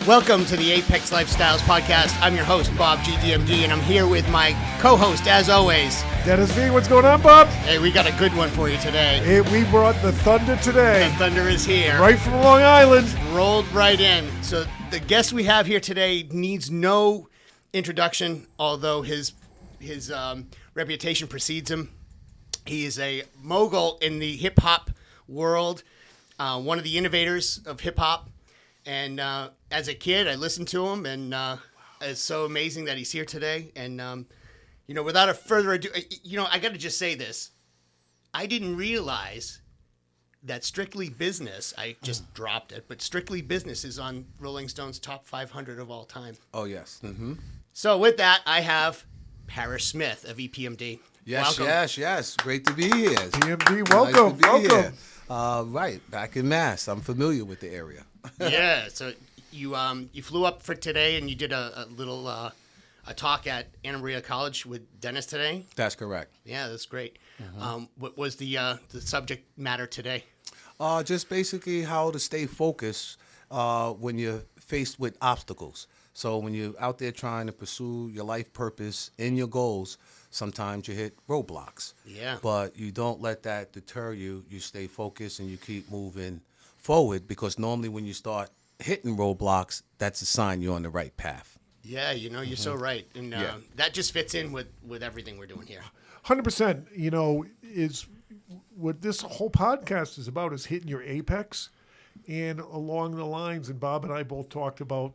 Welcome to the Apex Lifestyles Podcast. I'm your host, Bobgdmd, and I'm here with my co-host, as always, DennisV. What's going on, Bob? Hey, we got a good one for you today. We brought the thunder today. The thunder is here. Right from Long Island. Rolled right in. So the guest we have here today needs no introduction, although his reputation precedes him. He is a mogul in the hip-hop world, one of the innovators of hip-hop. And as a kid, I listened to him, and it's so amazing that he's here today. And, without a further ado, I got to just say this. I didn't realize that Strictly Business, I just dropped it, but Strictly Business is on Rolling Stone's top 500 of all time. Oh, yes. Mm-hmm. So with that, I have Parrish Smith of EPMD. Yes, welcome. yes. Great to be here. PMD, welcome, welcome. Right, back in Mass. I'm familiar with the area. Yeah, so you flew up for today, and you did a little a talk at Anna Maria College with Dennis today. That's correct. Yeah, that's great. Mm-hmm. What was the subject matter today? Just basically how to stay focused when you're faced with obstacles. So when you're out there trying to pursue your life purpose and your goals, sometimes you hit roadblocks. Yeah. But you don't let that deter you. You stay focused and you keep moving forward, because normally when you start hitting roadblocks, that's a sign you're on the right path. Yeah, you're so right. And that just fits in with everything we're doing here. 100%, is what this whole podcast is about, is hitting your apex. And along the lines, and Bob and I both talked about,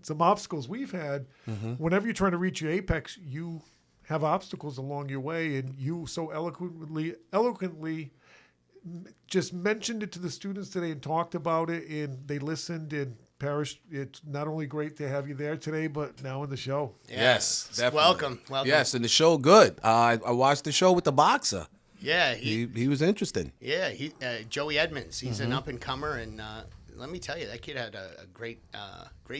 some obstacles we've had. Mm-hmm. Whenever you're trying to reach your apex, you have obstacles along your way, and you so eloquently just mentioned it to the students today and talked about it, and they listened. And Parrish, it's not only great to have you there today, but now in the show. Yes, definitely. Welcome. Yes, and the show good. I watched the show with the boxer. Yeah, he was interesting. Yeah, Joey Edmonds. He's an up and comer, and let me tell you, that kid had a great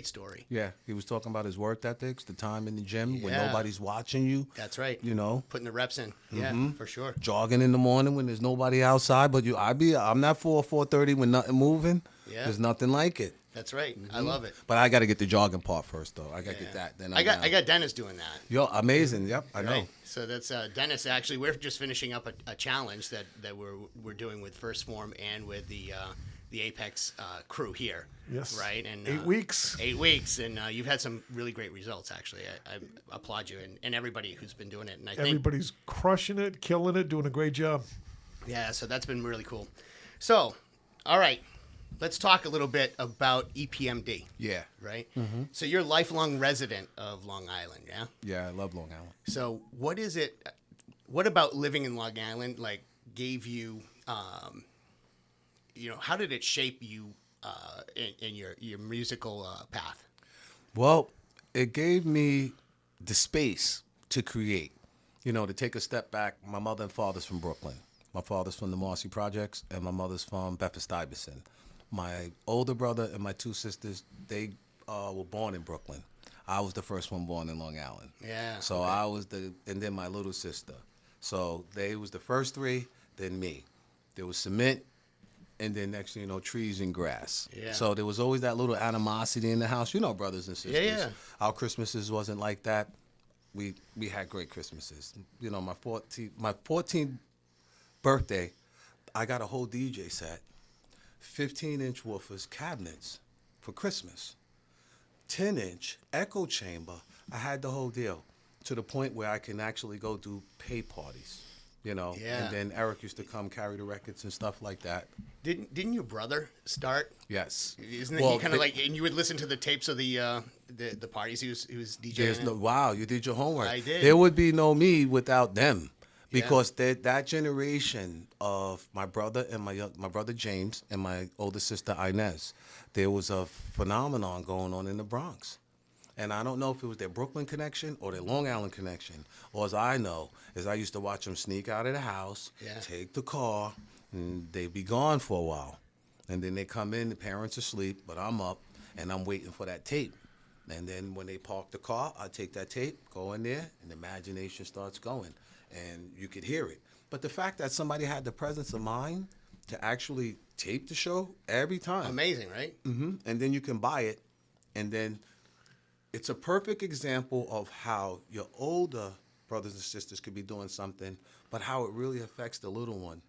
story. Yeah, he was talking about his work ethics, the time in the gym when nobody's watching you. That's right. Putting the reps in. Yeah, for sure. Jogging in the morning when there's nobody outside, but I'm not 4:30 when nothing moving. Yeah, there's nothing like it. That's right. Mm-hmm. I love it. But I got to get the jogging part first, though. I got to get that. Then I got Dennis doing that. Yo, amazing. Yep, I know. So that's Dennis. Actually, we're just finishing up a challenge that we're doing with First Form and with the Apex crew here. Yes. Right. And 8 weeks. 8 weeks, and you've had some really great results. Actually, I applaud you and everybody who's been doing it. And everybody's crushing it, killing it, doing a great job. Yeah. So that's been really cool. So, all right. Let's talk a little bit about EPMD. Yeah. Right? Mm-hmm. So you're a lifelong resident of Long Island, yeah? Yeah, I love Long Island. So what about living in Long Island, gave you, how did it shape you in your musical path? Well, it gave me the space to create, to take a step back. My mother and father's from Brooklyn. My father's from the Marcy Projects, and my mother's from Bedford-Stuyvesant. My older brother and my two sisters, they were born in Brooklyn. I was the first one born in Long Island. Yeah. So okay. I was and then my little sister. So they was the first three, then me. There was cement, and then next thing you know, trees and grass. Yeah. So there was always that little animosity in the house. Brothers and sisters. Yeah. Our Christmases wasn't like that. We had great Christmases. My 14th birthday, I got a whole DJ set. 15-inch woofers, cabinets for Christmas. 10-inch echo chamber. I had the whole deal, to the point where I can actually go do pay parties, Yeah. And then Eric used to come carry the records and stuff like that. Didn't your brother start? Yes. Isn't it he kind of and you would listen to the tapes of the parties he was DJing? Wow, you did your homework. I did. There would be no me without them. Because that generation of my brother and my brother James and my older sister Inez, there was a phenomenon going on in the Bronx. And I don't know if it was their Brooklyn connection or their Long Island connection. All as I know is I used to watch them sneak out of the house, take the car, and they'd be gone for a while. And then they come in, the parents are asleep, but I'm up, and I'm waiting for that tape. And then when they park the car, I take that tape, go in there, and the imagination starts going. And you could hear it. But the fact that somebody had the presence of mind to actually tape the show every time. Amazing, right? Mm-hmm. And then you can buy it And then it's a perfect example of how your older brothers and sisters could be doing something, but how it really affects the little one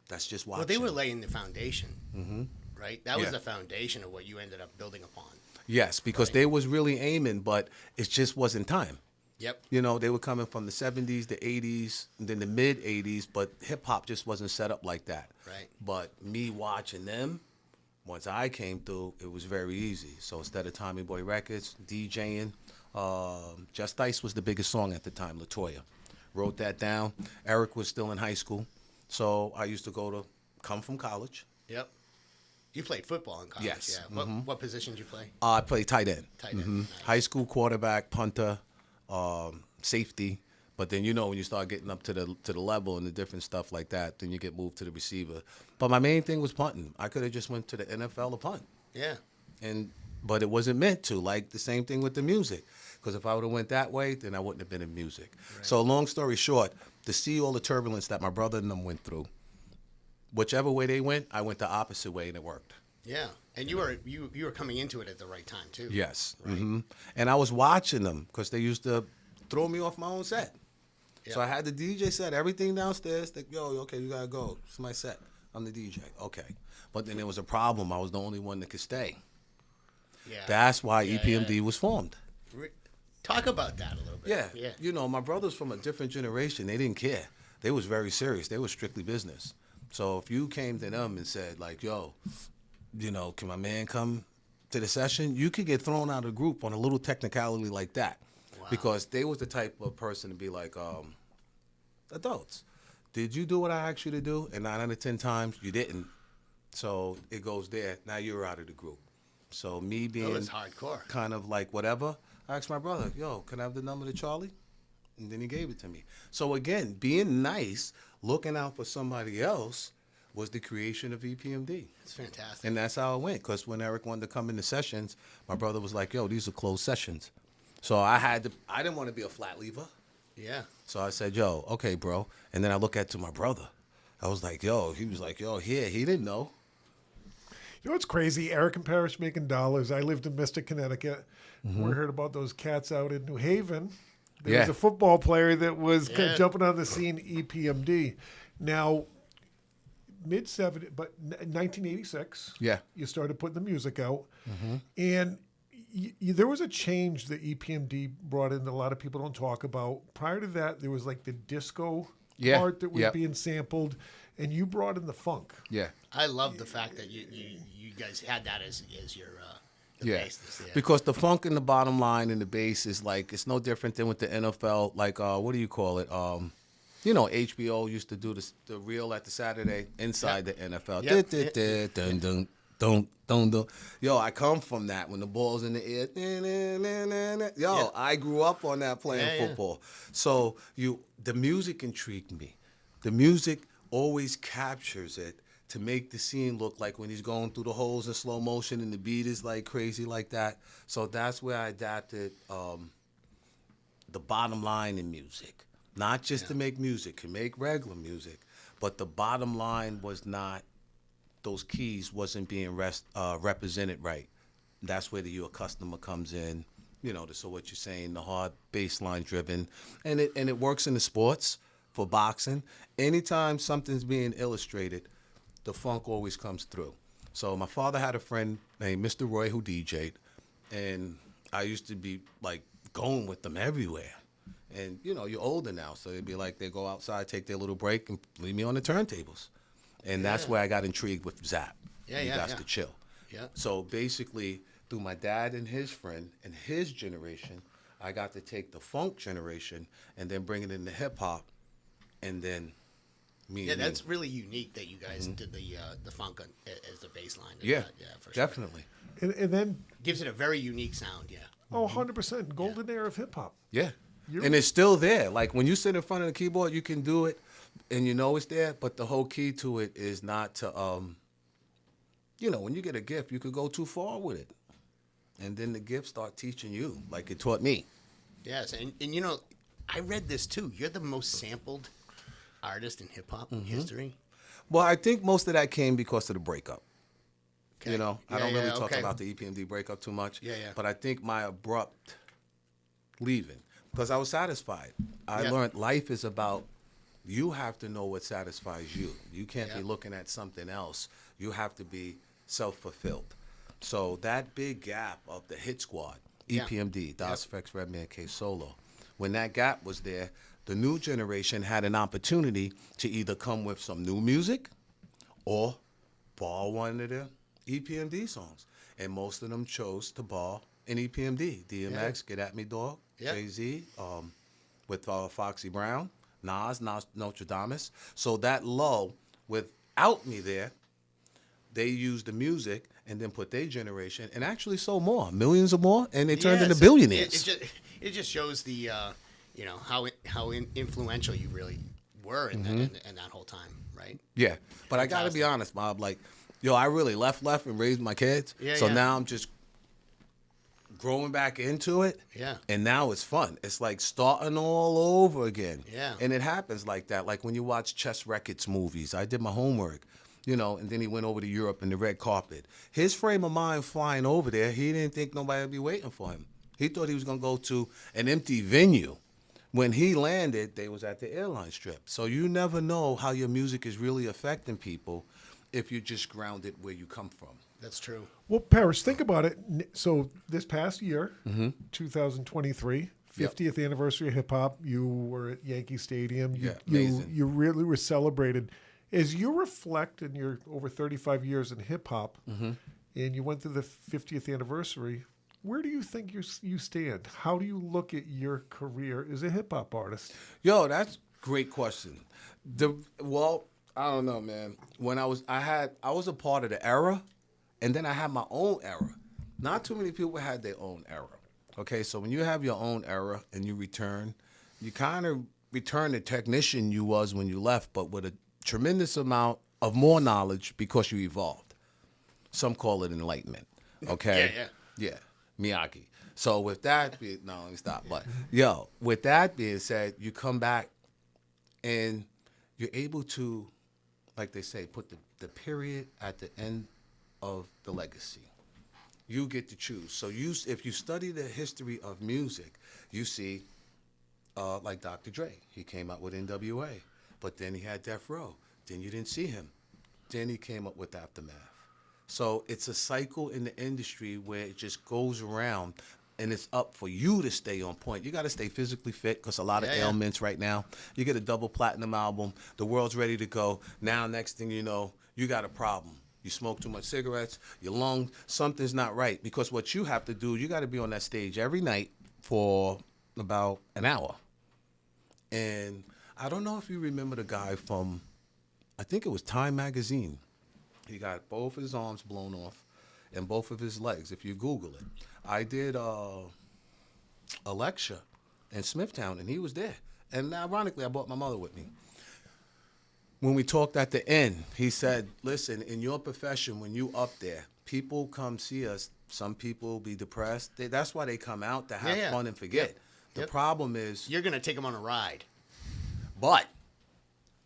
that's just watching. Well, they were laying the foundation, right? That was Yeah. the foundation of what you ended up building upon. Yes, because they was really aiming, but it just wasn't time. Yep. You know, they were coming from the 70s, the 80s, and then the mid 80s, but hip hop just wasn't set up like that. Right. But me watching them, once I came through, it was very easy. So instead of Tommy Boy Records, DJing, Just Ice was the biggest song at the time, LaToya. Wrote that down. Eric was still in high school. So I used to come from college. Yep. You played football in college. Yes. Yeah. What position did you play? I played tight end. Tight end. Nice. High school quarterback, punter, safety. But then, when you start getting up to the level and the different stuff like that, then you get moved to the receiver. But my main thing was punting. I could have just went to the NFL to punt. Yeah. But it wasn't meant to. Like the same thing with the music. Because if I would have went that way, then I wouldn't have been in music. Right. So long story short, to see all the turbulence that my brother and them went through, whichever way they went, I went the opposite way and it worked. Yeah. And you were coming into it at the right time too. Yes. Right. And I was watching them because they used to throw me off my own set. Yep. So I had the DJ set everything downstairs. Like, yo, okay, you gotta go. It's my set. I'm the DJ. Okay. But then there was a problem. I was the only one that could stay. Yeah. That's why EPMD was formed. Talk about that a little bit. Yeah. My brothers from a different generation, they didn't care. They was very serious. They was strictly business. So if you came to them and said, like, yo, can my man come to the session? You could get thrown out of the group on a little technicality like that. Wow. Because they was the type of person to be like, adults, did you do what I asked you to do? And 9 out of 10 times, you didn't. So it goes there. Now you're out of the group. So me being hardcore, kind of like whatever, I asked my brother, yo, can I have the number to Charlie? And then he gave it to me. So again, being nice, looking out for somebody else was the creation of EPMD. It's fantastic. And that's how it went. Because when Eric wanted to come into sessions, my brother was like, yo, these are closed sessions. So I didn't want to be a flat lever. Yeah. So I said, yo, okay, bro. And then I look at to my brother. I was like, yo, he was like, yo, here. He didn't know. You know what's crazy? Eric and Parrish making dollars. I lived in Mystic, Connecticut. We heard about those cats out in New Haven. There was a football player that was kind of jumping on the scene, EPMD. Now, mid-70s, but 1986, you started putting the music out. And there was a change that EPMD brought in that a lot of people don't talk about. Prior to that, there was like the disco part that was being sampled, and you brought in the funk. Yeah. I love the fact that you guys had that as your basis. Yeah. Because the funk and the bottom line and the bass is like, it's no different than with the NFL. Like, what do you call it? HBO used to do the reel at the Saturday inside the NFL. Yep. Dun, dun, dun, dun, dun. Yo, I come from that when the ball's in the air. Yo, I grew up on that playing football. So the music intrigued me. The music always captures it to make the scene look like when he's going through the holes in slow motion and the beat is like crazy like that. So that's where I adapted the bottom line in music. Not just to make music, to make regular music, but the bottom line was not, those keys wasn't being represented right. That's where your customer comes in, so what you're saying, the hard bass line driven. And it works in the sports for boxing. Anytime something's being illustrated, the funk always comes through. So my father had a friend named Mr. Roy who DJ'd, and I used to be like going with them everywhere. And, you're older now, so it'd be like they go outside, take their little break, and leave me on the turntables. And that's where I got intrigued with Zap. That's the chill. Yeah. So basically, through my dad and his friend and his generation, I got to take the funk generation and then bring it into hip-hop, and then me and that's really unique that you guys did the funk as the bass line. Yeah, for sure. definitely. And then... Gives it a very unique sound, Oh, 100%. Golden era of hip-hop. Yeah. And it's still there. Like when you sit in front of the keyboard, you can do it, and it's there. But the whole key to it is not to, when you get a gift, you could go too far with it, and then the gift start teaching you, like it taught me. Yes, and I read this too. You're the most sampled artist in hip hop history. Well, I think most of that came because of the breakup. Okay. You know, I Yeah, don't really yeah, talk okay. about the EPMD breakup too much. Yeah, yeah. But I think my abrupt leaving, because I was satisfied. I Yeah. learned life is about, you have to know what satisfies you. You can't Yeah. be looking at something else. You have to be self-fulfilled. So that big gap of the hit squad, Yeah. EPMD, Das Effects, Redman, K Solo, when that gap was there, the new generation had an opportunity to either come with some new music or borrow one of the EPMD songs. And most of them chose to borrow an EPMD. DMX, Get At Me Dog, Yeah. Jay-Z, with Foxy Brown, Nas, Nostradamus. So that lull, without me there, they used the music and then put their generation and actually sold more, millions or more, and they turned into Yes, billionaires. It just shows the how influential you really were in, Mm-hmm. in that whole time, right? Yeah, but I got to be Fantastic. honest, Bob. Like, yo, I really left and raised my kids. Yeah, so yeah. now I'm just growing back into it. Yeah. And now it's fun. It's like starting all over again. Yeah. And it happens like that. Like when you watch Chess Records movies, I did my homework, you know, and then he went over to Europe in the red carpet. His frame of mind flying over there, he didn't think nobody would be waiting for him. He thought he was going to go to an empty venue. When he landed, they was at the airline strip. So you never know how your music is really affecting people if you're just grounded where you come from. That's true. Well, Parrish, think about it. So this past year, Mm-hmm. 2023, 50th anniversary of hip hop, you were at Yankee Stadium. Yeah, amazing. You really were celebrated. As you reflect in your over 35 years in hip hop, Mm-hmm. and you went through the 50th anniversary, where do you think you stand? How do you look at your career as a hip hop artist? Yo, that's a great question. Well, I don't know, man. When I was a part of the era, and then I had my own era. Not too many people had their own era. Okay, so when you have your own era and you return, you kind of return the technician you was when you left, but with a tremendous amount of more knowledge because you evolved. Some call it enlightenment. Okay? Yeah. Miyagi. So with that being, no, let me stop. But yo, with that being said, you come back and you're able to, like they say, put the period at the end of the legacy. You get to choose. So if you study the history of music, you see, like Dr. Dre, he came out with NWA, but then he had Death Row. Then you didn't see him. Then he came up with Aftermath. So it's a cycle in the industry where it just goes around, and it's up for you to stay on point. You got to stay physically fit because a lot of ailments right now. You get a double platinum album, the world's ready to go. Now, next thing you know, you got a problem. You smoke too much cigarettes, your lungs, something's not right. Because what you have to do, you got to be on that stage every night for about an hour. And I don't know if you remember the guy from, I think it was Time Magazine. He got both his arms blown off and both of his legs, if you Google it. I did a lecture in Smithtown, and he was there. And ironically, I brought my mother with me. When we talked at the end, he said, listen, in your profession, when you up there, people come see us. Some people will be depressed. That's why they come out to have fun and forget. The problem is, You're going to take them on a ride. but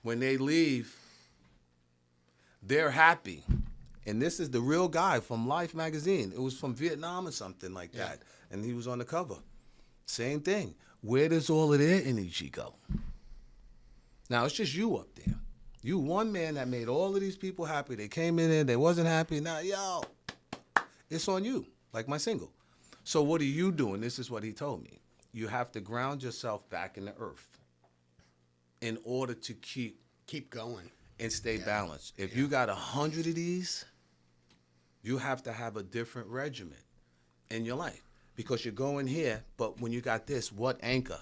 when they leave, they're happy. And this is the real guy from Life magazine. It was from Vietnam or something like that. And he was on the cover. Same thing. Where does all of their energy go? Now, it's just you up there. You one man that made all of these people happy. They came in there, they wasn't happy. Now, yo, it's on you, like my single. So what are you doing? This is what he told me. You have to ground yourself back in the earth in order to Keep going. and stay balanced. If you got 100 of these, you have to have a different regimen in your life because you're going here, but when you got this, what anchor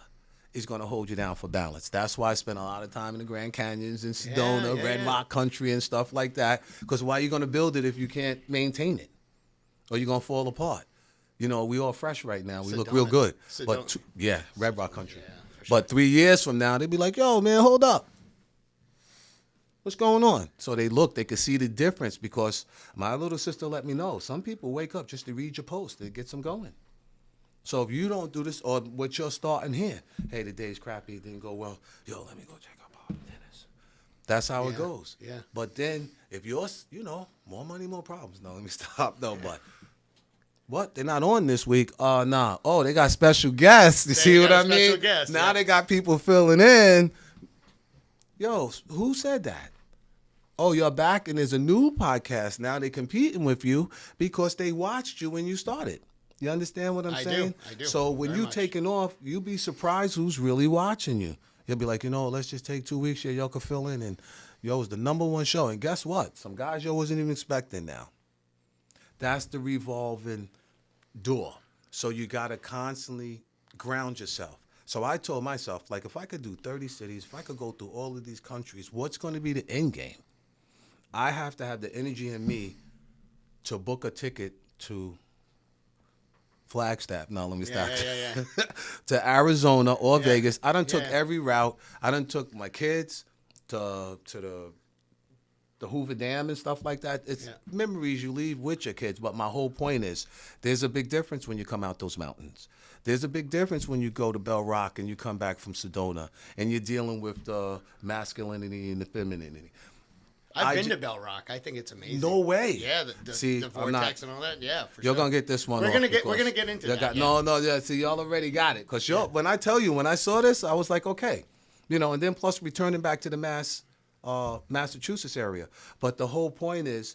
is going to hold you down for balance? That's why I spend a lot of time in the Grand Canyons and Sedona, Red Rock Country and stuff like that, because why are you going to build it if you can't maintain it? Or you're going to fall apart? You know, we all fresh right now. We look real good. But Red Rock Country. Yeah, for sure. But 3 years from now, they'd be like, yo, man, hold up. What's going on? So they could see the difference because my little sister let me know. Some people wake up just to read your post. It gets them going. So if you don't do this, or what you're starting here, hey, the day's crappy, it didn't go well. Yo, let me go check up on Dennis. That's how it Yeah, goes. yeah. But then if you're, more money, more problems. No, let me stop. No, but what? They're not on this week? Nah. Oh, they got special guests. You see what got I a special mean? guest, Now yeah. they got people filling in. Yo, who said that? Oh, you're back and there's a new podcast. Now they're competing with you because they watched you when you started. You understand what I'm saying? I do. So when Very you much. taking off, you'll be surprised who's really watching you. You'll be like, let's just take 2 weeks here. Y'all can fill in. And it's the #1 show. And guess what? Some guys y'all wasn't even expecting now. That's the revolving door. So you got to constantly ground yourself. So I told myself, like, if I could do 30 cities, if I could go through all of these countries, what's going to be the end game? I have to have the energy in me to book a ticket to Flagstaff. No, let me stop. Yeah. To Arizona or Yeah. Vegas. I done took Yeah. every route. I done took my kids to the Hoover Dam and stuff like that. It's memories you leave with your kids. But my whole point is there's a big difference when you come out those mountains. There's a big difference when you go to Bell Rock and you come back from Sedona and you're dealing with the masculinity and the femininity. I've been to Bell Rock. I think it's amazing. No way. Yeah, See, the I'm not- vortex and all that. Yeah, for You're sure. gonna get this one. We're off gonna because get into you that. No. See, y'all already got it. Cause when I tell you, when I saw this, I was like, okay, and then plus returning back to the Massachusetts area. But the whole point is,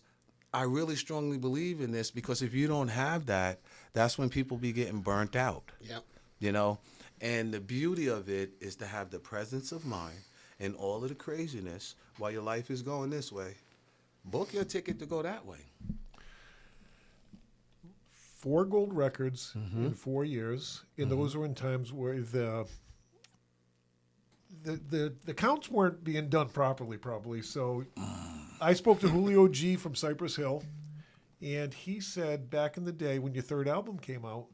I really strongly believe in this because if you don't have that, that's when people be getting burnt out. Yeah. And the beauty of it is to have the presence of mind and all of the craziness while your life is going this way. Book your ticket to go that way. 4 gold records in 4 years, and those were in times where the counts weren't being done properly, probably. So I spoke to Julio G from Cypress Hill, and he said back in the day when your third album came out,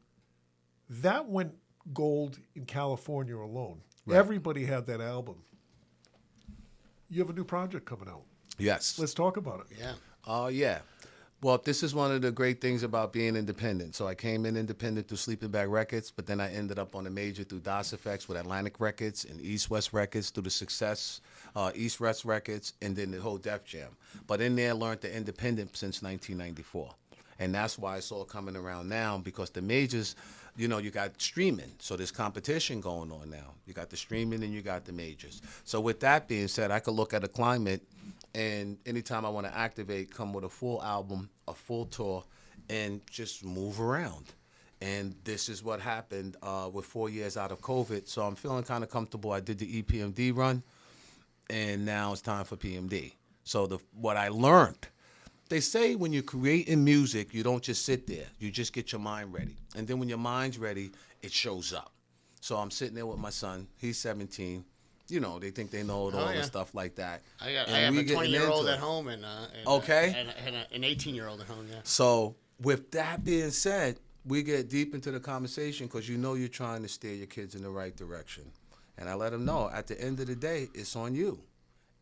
that went gold in California alone. Right. Everybody had that album. You have a new project coming out. Yes. Let's talk about it. Yeah. Yeah. Well, this is one of the great things about being independent. So I came in independent through Sleeping Bag Records, but then I ended up on a major through DOS Effects with Atlantic Records and East West Records through the Success, East West Records, and then the whole Def Jam. But in there, learned the independent since 1994. And that's why it's all coming around now because the majors, you got streaming. So there's competition going on now. You got the streaming and you got the majors. So with that being said, I could look at a climate and anytime I want to activate, come with a full album, a full tour, and just move around. And this is what happened with 4 years out of COVID. So I'm feeling kind of comfortable. I did the EPMD run, and now it's time for PMD. So what I learned, they say when you're creating music, you don't just sit there. You just get your mind ready. And then when your mind's ready, it shows up. So I'm sitting there with my son. He's 17. They think they know it all and stuff like that. I have a 20-year-old at home and okay, and an 18-year-old at home. Yeah. So with that being said, we get deep into the conversation because you're trying to steer your kids in the right direction, and I let them know at the end of the day it's on you.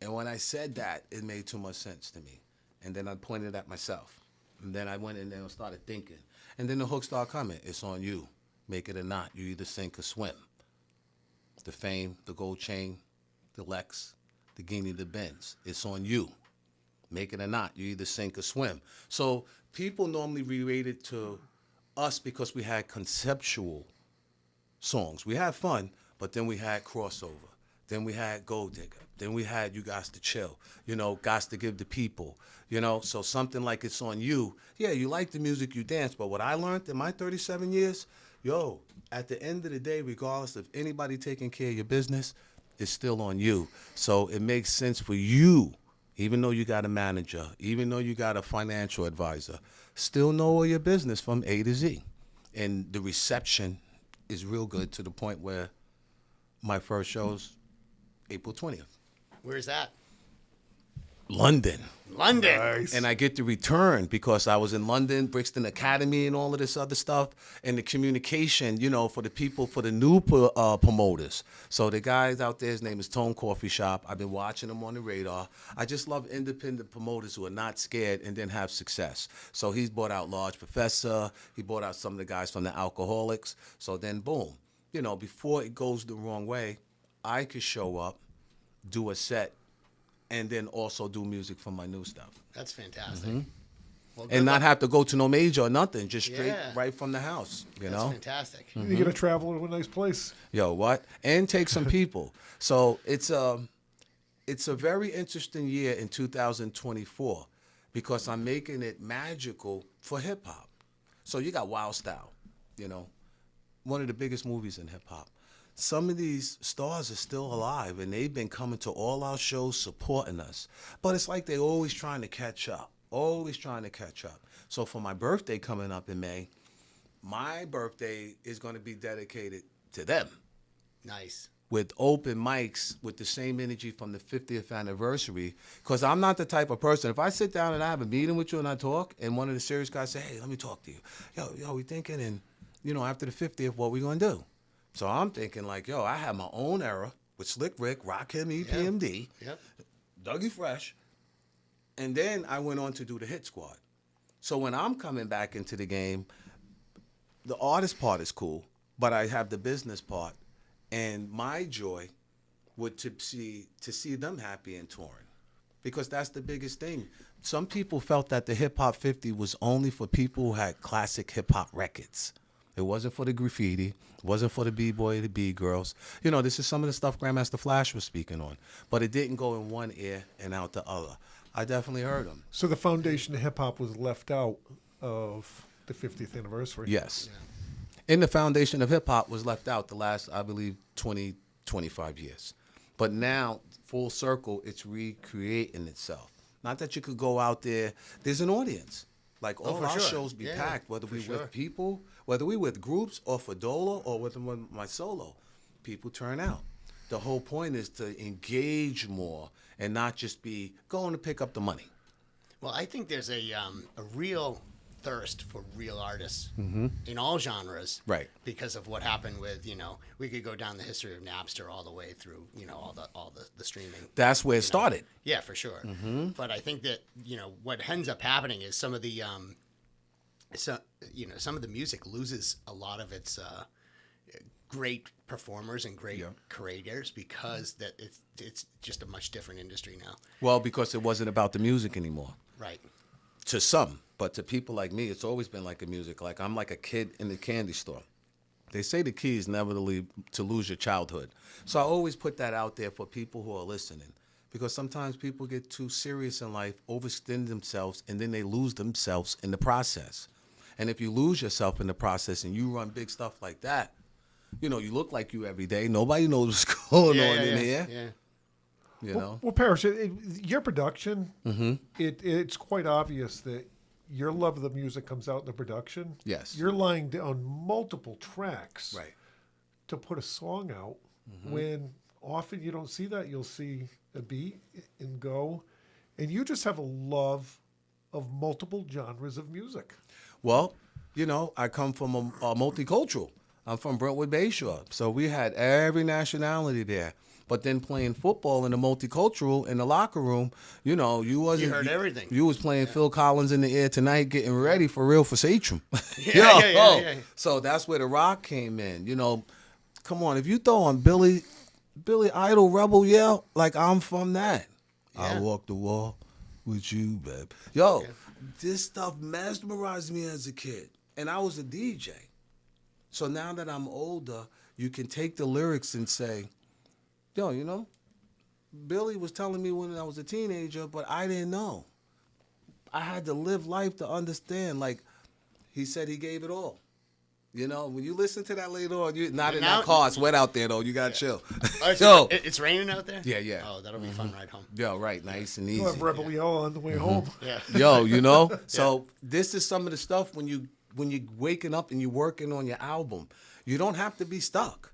And when I said that, it made too much sense to me, and then I pointed at myself, and then I went in there and started thinking, and then the hook started coming. It's on you. Make it or not. You either sink or swim. The fame, the gold chain, the Lex, the Guinea, the Benz. It's on you. Make it or not. You either sink or swim. So people normally relate it to us because we had conceptual songs. We had fun, but then we had crossover. Then we had Gold Digger. Then we had You Gots to Chill. Gots to Give the People. So something like It's on You. Yeah, you like the music, you dance. But what I learned in my 37 years, at the end of the day, regardless of anybody taking care of your business, it's still on you. So it makes sense for you, even though you got a manager, even though you got a financial advisor, still know all your business from A to Z. And the reception is real good to the point where my first show's April 20th. Where's that? London. Nice. And I get to return because I was in London, Brixton Academy and all of this other stuff. And the communication, for the people, for the new promoters. So the guys out there, his name is Tone Coffee Shop. I've been watching him on the radar. I just love independent promoters who are not scared and then have success. So he's brought out Large Professor. He brought out some of the guys from the Alcoholics. So then, boom. Before it goes the wrong way, I could show up, do a set, and then also do music for my new stuff. That's fantastic. Well, good And not luck. have to go to no major or nothing, just straight Yeah. right from the house, you That's know? fantastic. You're going to travel to a nice place. Yo, what? And take some people. So it's a very interesting year in 2024 because I'm making it magical for hip hop. So you got Wild Style, you know, one of the biggest movies in hip hop. Some of these stars are still alive and they've been coming to all our shows supporting us. But it's like they're always trying to catch up, always trying to catch up. So for my birthday coming up in May, my birthday is going to be dedicated to them Nice. with open mics with the same energy from the 50th anniversary. Because I'm not the type of person, if I sit down and I have a meeting with you and I talk, and one of the serious guys say, hey, let me talk to you. Yo, we thinking, and, you know, after the 50th, what we going to do? So I'm thinking like, yo, I have my own era with Slick Rick, Rakim, EPMD, Yep. Dougie Fresh, and then I went on to do the Hit Squad. So when I'm coming back into the game, the artist part is cool, but I have the business part, and my joy would to see them happy and touring, because that's the biggest thing. Some people felt that the Hip Hop 50 was only for people who had classic hip hop records. It wasn't for the graffiti. It wasn't for the B-boy, the B-girls. You know, this is some of the stuff Grandmaster Flash was speaking on, but it didn't go in one ear and out the other. I definitely heard him. So the foundation of hip hop was left out of the 50th anniversary. Yes. And the foundation of hip-hop was left out the last, I believe, 20, 25 years. But now, full circle, it's recreating itself. Not that you could go out there. There's an audience. Like, all for our sure. shows be Yeah, packed, whether for we sure. with people, whether we with groups or for Dola or with my solo. People turn out. The whole point is to engage more and not just be going to pick up the money. Well, I think there's a real thirst for real artists in all genres, Right. Because of what happened with, you know, we could go down the history of Napster all the way through, you know, all the streaming. That's where it started. Yeah, for sure. But I think that, you know, what ends up happening is some of the some of the music loses a lot of its great performers and great creators because that it's just a much different industry now. Well, because it wasn't about the music anymore. Right. To some, but to people like me, it's always been like a music. Like, I'm like a kid in the candy store. They say the key is never to lose your childhood. So I always put that out there for people who are listening, because sometimes people get too serious in life, overextend themselves, and then they lose themselves in the process. And if you lose yourself in the process and you run big stuff like that, you know, you look like you every day. Nobody knows what's going on in here. Yeah. You know? Well, Parrish, your production, it's quite obvious that your love of the music comes out in the production. Yes. You're laying down multiple tracks Right. to put a song out when often you don't see that. You'll see a beat and go. And you just have a love of multiple genres of music. Well, you know, I come from a multicultural. I'm from Brentwood Bayshore, so we had every nationality there. But then playing football in the multicultural in the locker room, you know, you wasn't. You heard everything. You was playing Phil Collins in the air tonight, getting ready for real for Satcham. Yeah. So that's where the rock came in. You know, come on, if you throw on Billy Idol, Rebel Yell, like, I'm from that. I Yeah. walk the wall with you, babe. Yo, this stuff mesmerized me as a kid, and I was a DJ. So now that I'm older, you can take the lyrics and say, yo, you know, Billy was telling me when I was a teenager, but I didn't know. I had to live life to understand. Like, he said he gave it all. You know, when you listen to that later on, you're not in now- that car. It's wet out there, though. You got to chill. Oh, Yo. it's raining out there? Yeah. Oh, that'll be a fun ride home. Yo, right. Nice and easy. You'll have Rebel Yell on the way home. Yeah. Yo, you know? So this is some of the stuff when you're waking up and you're working on your album. You don't have to be stuck.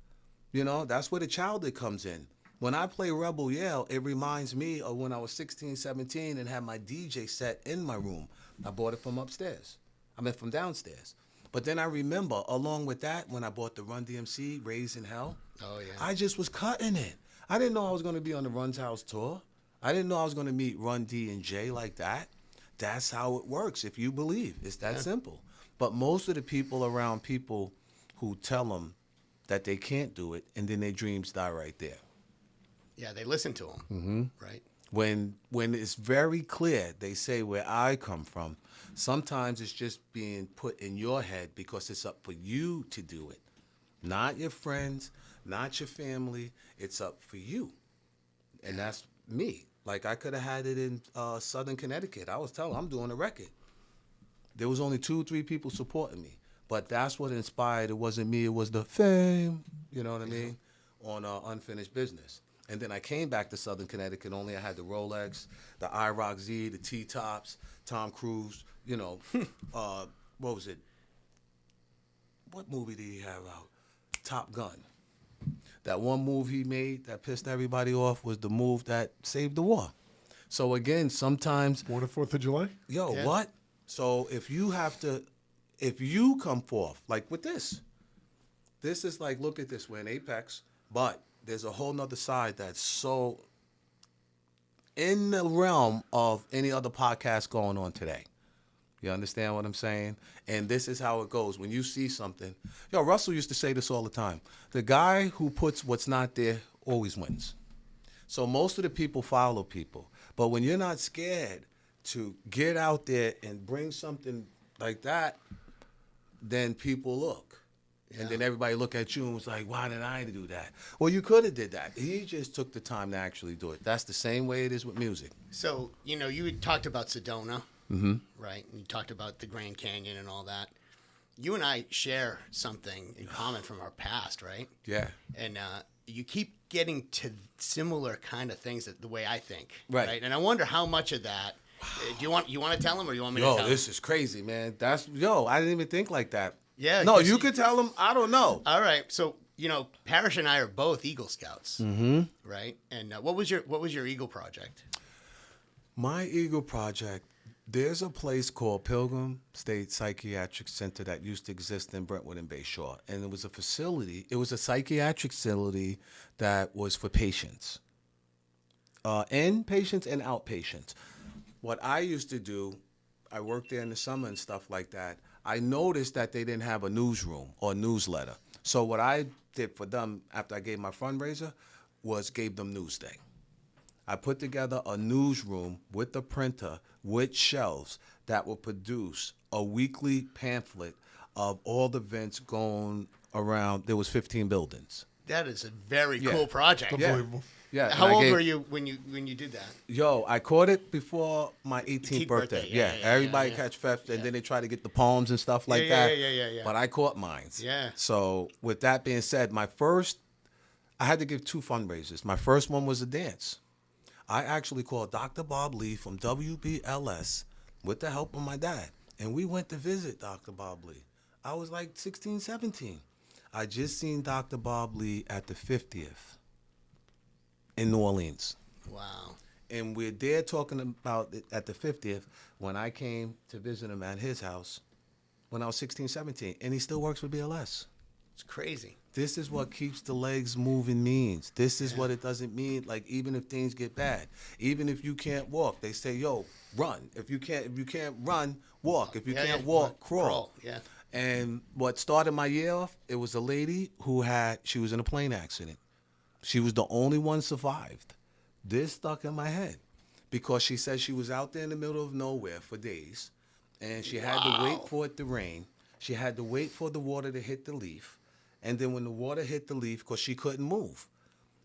You know, that's where the childhood comes in. When I play Rebel Yell, it reminds me of when I was 16, 17 and had my DJ set in my room. I bought it from upstairs. from downstairs. But then I remember, along with that, when I bought the Run DMC, Raising Hell, Oh, yeah. I just was cutting it. I didn't know I was going to be on the Run's House tour. I didn't know I was going to meet Run D and J like that. That's how it works, if you believe. It's that simple. But most of the people around people who tell them that they can't do it, and then their dreams die right there. Yeah, they listen to them, right? When it's very clear, they say where I come from, sometimes it's just being put in your head because it's up for you to do it. Not your friends, not your family. It's up for you. And that's me. Like, I could have had it in Southern Connecticut. I was telling I'm doing a record. There was only 2-3 people supporting me. But that's what inspired. It wasn't me. It was the fame, you know what I mean, on Unfinished Business. And then I came back to Southern Connecticut. Only I had the Rolex, the IROC Z, the T-Tops, Tom Cruise, you know. What was it? What movie did he have out? Top Gun. That one move he made that pissed everybody off was the move that saved the war. So again, sometimes... Born on 4th of July? Yo, what? So if you come forth, like with this is like, look at this, we're in Apex, but there's a whole nother side that's so in the realm of any other podcast going on today. You understand what I'm saying? And this is how it goes. When you see something, Russell used to say this all the time. The guy who puts what's not there always wins. So most of the people follow people. But when you're not scared to get out there and bring something like that, then people look. And then everybody look at you and was like, why did I do that? Well, you could have did that. He just took the time to actually do it. That's the same way it is with music. So, you know, you had talked about Sedona, right? And you talked about the Grand Canyon and all that. You and I share something in common from our past, right? Yeah. And you keep getting to similar kind of things the way I think, right? And I wonder how much of that. Do you want to tell him, or you want me to tell him? This is crazy, man. I didn't even think like that. Yeah. No, you could tell him. I don't know. All right. So, you know, Parrish and I are both Eagle Scouts, right? And what was your Eagle project? My Eagle project. There's a place called Pilgrim State Psychiatric Center that used to exist in Brentwood and Bayshore, and it was a facility. It was a psychiatric facility that was for patients, inpatients and outpatients. What I used to do, I worked there in the summer and stuff like that. I noticed that they didn't have a newsroom or newsletter. So what I did for them after I gave my fundraiser was gave them Newsday. I put together a newsroom with the printer, with shelves that will produce a weekly pamphlet of all the events going around. There was 15 buildings. That is a very cool project. Unbelievable. Yeah. How old were you when you did that? Yo, I caught it before my 18th birthday. Everybody catch theft, and then they try to get the poems and stuff like that. Yeah. But I caught mine. Yeah. So with that being said, I had to give 2 fundraisers. My first one was a dance. I actually called Dr. Bob Lee from WBLS with the help of my dad. And we went to visit Dr. Bob Lee. I was like 16, 17. I just seen Dr. Bob Lee at the 50th in New Orleans. Wow. And we're there talking about it at the 50th when I came to visit him at his house when I was 16, 17. And he still works for BLS. It's crazy. This is what keeps the legs moving means. This is what it doesn't mean. Like, even if things get bad, even if you can't walk, they say, yo, run. If you can't run, walk. If you can't walk, crawl. Yeah. And what started my year off, it was a lady she was in a plane accident. She was the only one survived. This stuck in my head because she said she was out there in the middle of nowhere for days, and she had to wait for it to rain. She had to wait for the water to hit the leaf. And then when the water hit the leaf, because she couldn't move,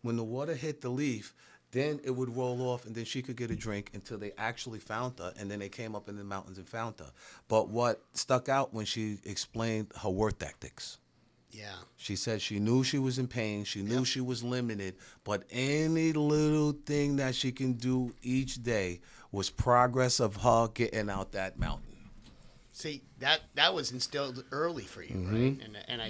when the water hit the leaf, then it would roll off, and then she could get a drink until they actually found her, and then they came up in the mountains and found her. But what stuck out when she explained her work ethics. Yeah. She said she knew she was in pain. She knew she was limited, but any little thing that she can do each day was progress of her getting out that mountain. See, that was instilled early for you, right? And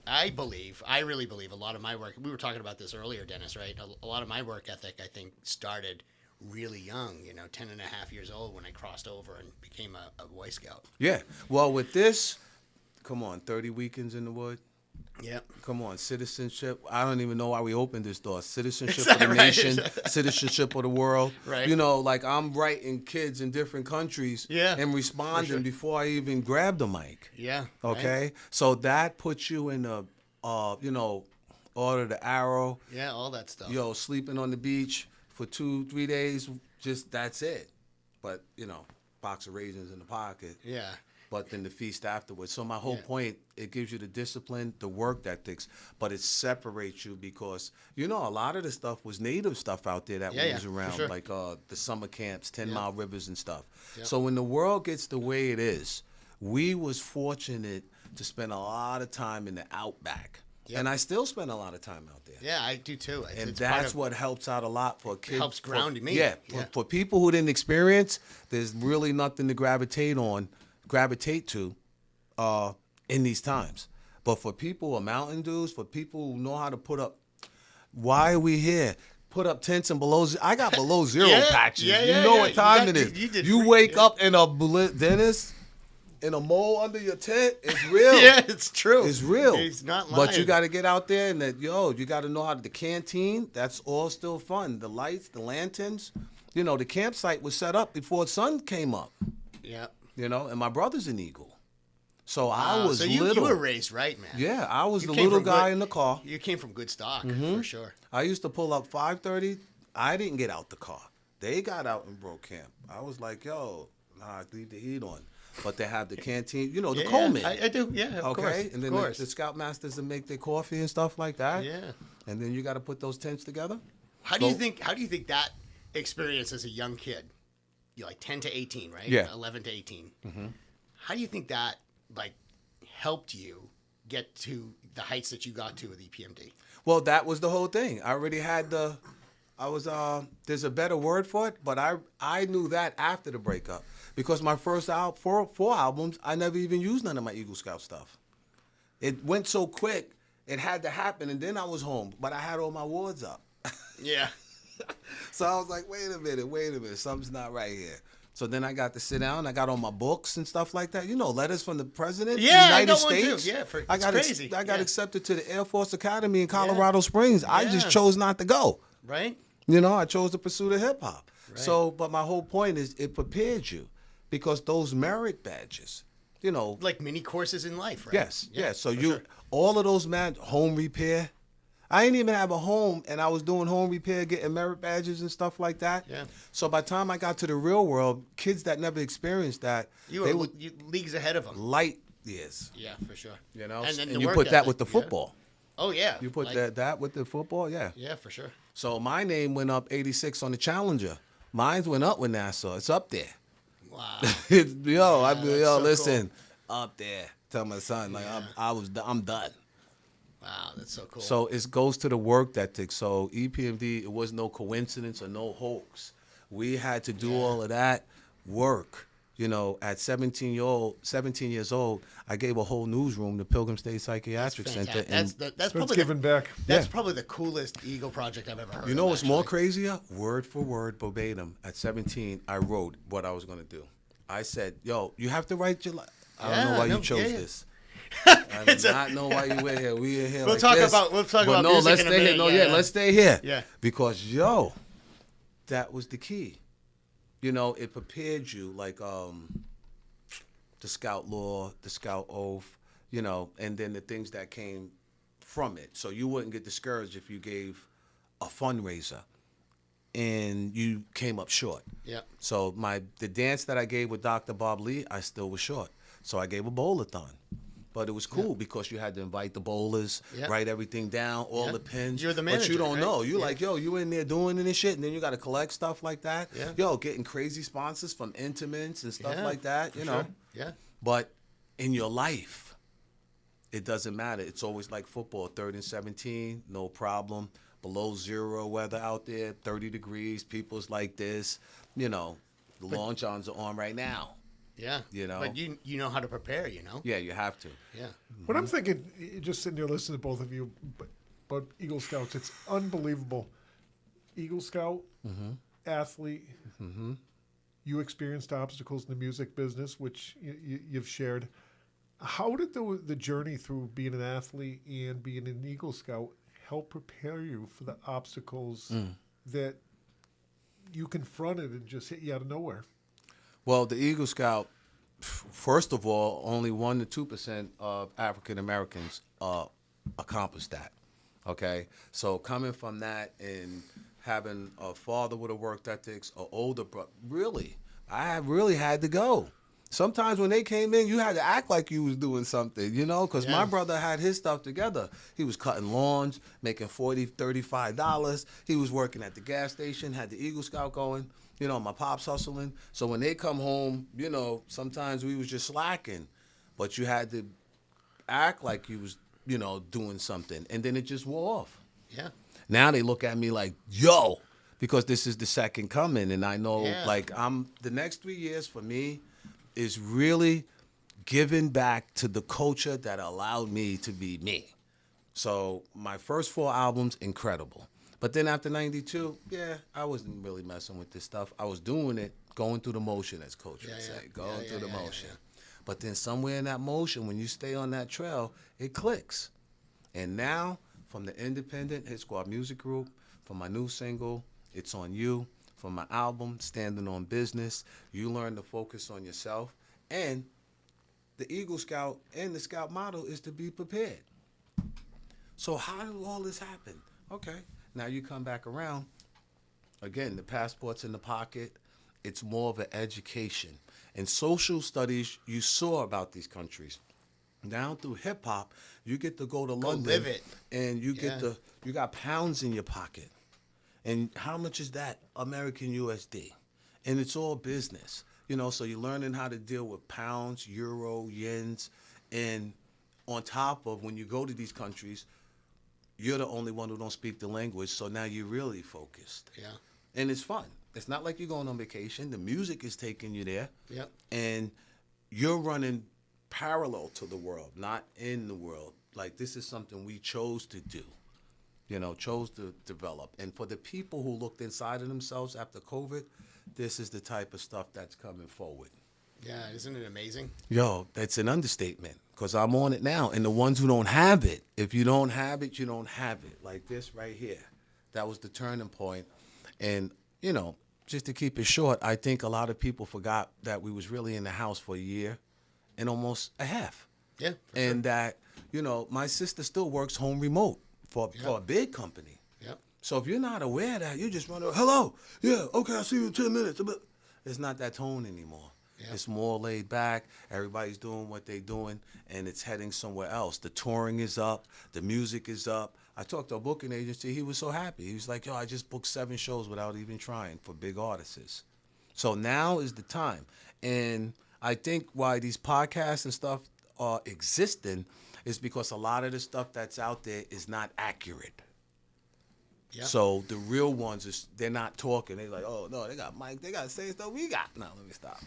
I really believe a lot of my work, we were talking about this earlier, Dennis, right? A lot of my work ethic, I think, started really young, 10 and a half years old when I crossed over and became a Boy Scout. Yeah. Well, with this, come on, 30 weekends in the wood. Yep. Come on, citizenship. I don't even know why we opened this door. Citizenship of the nation, citizenship of the world. Right. Like I'm writing kids in different countries and responding before I even grab the mic. Yeah. Okay. Right. So that puts you in the, Order the Arrow. Yeah, all that stuff. Sleeping on the beach, for 2-3 days, just that's it. But, box of raisins in the pocket. Yeah. But then the feast afterwards. So my whole point, it gives you the discipline, the work ethics, but it separates you because, a lot of the stuff was native stuff out there that was around, sure. like the summer camps, 10 Mile Rivers and stuff. Yep. So when the world gets the way it is, we was fortunate to spend a lot of time in the outback. Yep. And I still spend a lot of time out there. Yeah, I do too. And that's what helps out a lot for a kid. Helps ground me. Yeah, for people who didn't experience, there's really nothing to gravitate to in these times. But for people who are mountain dudes, for people who know how to why are we here? Put up tents and I got below zero patches. What time it is. You wake up in a Dennis, in a mole under your tent. It's real. Yeah, it's true. It's real. He's not lying. But you got to get out there and you got to know how the canteen. That's all still fun. The lights, the lanterns. The campsite was set up before the sun came up. Yeah. And my brother's an Eagle. So I was little. You were raised right, man. Yeah, I was the little guy in the car. You came from good stock, for sure. I used to pull up 5:30. I didn't get out the car. They got out and broke camp. I was like, leave the heat on. But they have the canteen, the Coleman. I do, of course. And then the scoutmasters that make their coffee and stuff like that. Yeah. And then you got to put those tents together. How do you think that experience as a young kid, you're like 10 to 18, right? Yeah. 11 to 18. Mm-hmm. How do you think that helped you get to the heights that you got to with EPMD? Well, that was the whole thing. I already had there's a better word for it, but I knew that after the breakup. Because my first four albums, I never even used none of my Eagle Scout stuff. It went so quick, it had to happen, and then I was home. But I had all my awards up. Yeah. So I was like, wait a minute, something's not right here. So then I got to sit down. I got on my books and stuff like that. Letters from the president of the United States. Yeah, it's crazy. I got accepted to the Air Force Academy in Colorado Springs. I just Yeah. chose not to go. Right. I chose to pursue the hip hop. Right. So, but my whole point is it prepared you because those merit badges, like mini courses in life, right? Yes, yes. So all of those home repair. I didn't even have a home, and I was doing home repair, getting merit badges and stuff like that. Yeah. So by the time I got to the real world, kids that never experienced that, you were leagues ahead of them. Light years. Yeah, for sure. And then you put that with the football. Oh yeah. You put that with the football, yeah. Yeah, for sure. So my name went up 86 on the Challenger. Mine went up with Nassau. It's up there. Wow. Listen, cool. Up there. Tell my son, I'm done. Wow, that's so cool. So it goes to the work ethic. So EPMD, it was no coincidence or no hoax. We had to do all of that work. At 17 years old, I gave a whole newsroom to Pilgrim State Psychiatric Center. That's probably giving back. That's probably the coolest Eagle project I've ever heard. You know what's more crazier? Word for word, verbatim. At 17, I wrote what I was going to do. I said, you have to write your life. I don't know why you chose this. I do not know why you were here. We in here We'll like talk this. About no, music let's in a stay minute. here. Let's stay here. Yeah. Because that was the key. It prepared you like the Scout Law, the Scout Oath, and then the things that came from it. So you wouldn't get discouraged if you gave a fundraiser and you came up short. Yeah. So the dance that I gave with Dr. Bob Lee, I still was short. So I gave a bowl-a-thon. But it was cool because you had to invite the bowlers, write everything down, all the pins. You're the manager, but you don't right? know. You're like, you in there doing this shit, and then you got to collect stuff like that. Yeah. Getting crazy sponsors from Intimates and stuff like that, you know. Sure. Yeah. But in your life, it doesn't matter. It's always like football, 3rd and 17, no problem. Below zero weather out there, 30 degrees, people's like this. The long johns are on right now. Yeah. But you know how to prepare, Yeah, you have to. Yeah. But I'm thinking, just sitting there listening to both of you, but Eagle Scouts, it's unbelievable. Eagle Scout, athlete, you experienced obstacles in the music business, which you've shared. How did the journey through being an athlete and being an Eagle Scout help prepare you for the obstacles that you confronted and just hit you out of nowhere? Well, the Eagle Scout, first of all, only 1% to 2% of African Americans accomplish that. Okay, so coming from that and having a father with a work ethics, an older brother. Really, I really had to go. Sometimes when they came in, you had to act like you was doing something, because my brother had his stuff together. He was cutting lawns, making $40, $35. He was working at the gas station, had the Eagle Scout going, my pops hustling. So when they come home, sometimes we was just slacking. But you had to act like you was, doing something. And then it just wore off. Yeah. Now they look at me like, yo, because this is the second coming. And I know, the next 3 years for me is really giving back to the culture that allowed me to be me. So my first 4 albums, incredible. But then after 92, I wasn't really messing with this stuff. I was doing it, going through the motion, as Coach would say, going through the motion. But then somewhere in that motion, when you stay on that trail, it clicks. And now, from the independent Hit Squad Music Group, from my new single, It's On You, from my album, Standing on Business, you learn to focus on yourself. And the Eagle Scout and the Scout motto is to be prepared. So how did all this happen? Okay, now you come back around. Again, the passport's in the pocket. It's more of an education. In social studies, you saw about these countries. Now through hip hop, you get to go to London, live it. and you got pounds in your pocket. And how much is that? American USD. And it's all business. So you're learning how to deal with pounds, euro, yens. And on top of when you go to these countries, you're the only one who don't speak the language. So now you're really focused. Yeah. And it's fun. It's not like you're going on vacation. The music is taking you there. Yep. And you're running parallel to the world, not in the world. Like, this is something we chose to do. Chose to develop. And for the people who looked inside of themselves after COVID, this is the type of stuff that's coming forward. Yeah, isn't it amazing? Yo, that's an understatement, because I'm on it now. And the ones who don't have it, if you don't have it, you don't have it. Like this right here. That was the turning point. And, just to keep it short, I think a lot of people forgot that we was really in the house for a year and almost a half. Yeah. And that, my sister still works home remote for a big company. Yep. So if you're not aware of that, you just run over, hello, yeah, okay, I'll see you in 10 minutes. It's not that tone anymore. Yep. It's more laid back. Everybody's doing what they're doing, and it's heading somewhere else. The touring is up. The music is up. I talked to a booking agency. He was so happy. He was like, yo, I just booked 7 shows without even trying for big artists. So now is the time. And I think why these podcasts and stuff are existing is because a lot of the stuff that's out there is not accurate. Yep. So the real ones, they're not talking. They're like, oh, no, they got Mike. They got the same stuff we got. No, let me stop.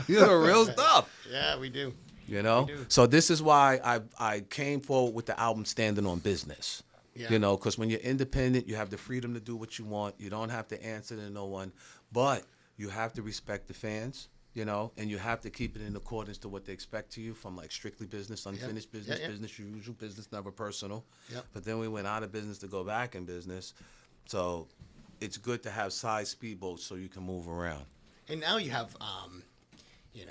Yeah. Real stuff. Yeah, we do. We do. So this is why I came forward with the album Standing on Business. Yeah. Because when you're independent, you have the freedom to do what you want. You don't have to answer to no one. But you have to respect the fans. And you have to keep it in accordance to what they expect to you from, like, strictly business, unfinished business, business usual, business never personal. Yep. But then we went out of business to go back in business. So it's good to have side speedboats so you can move around. And now you have, you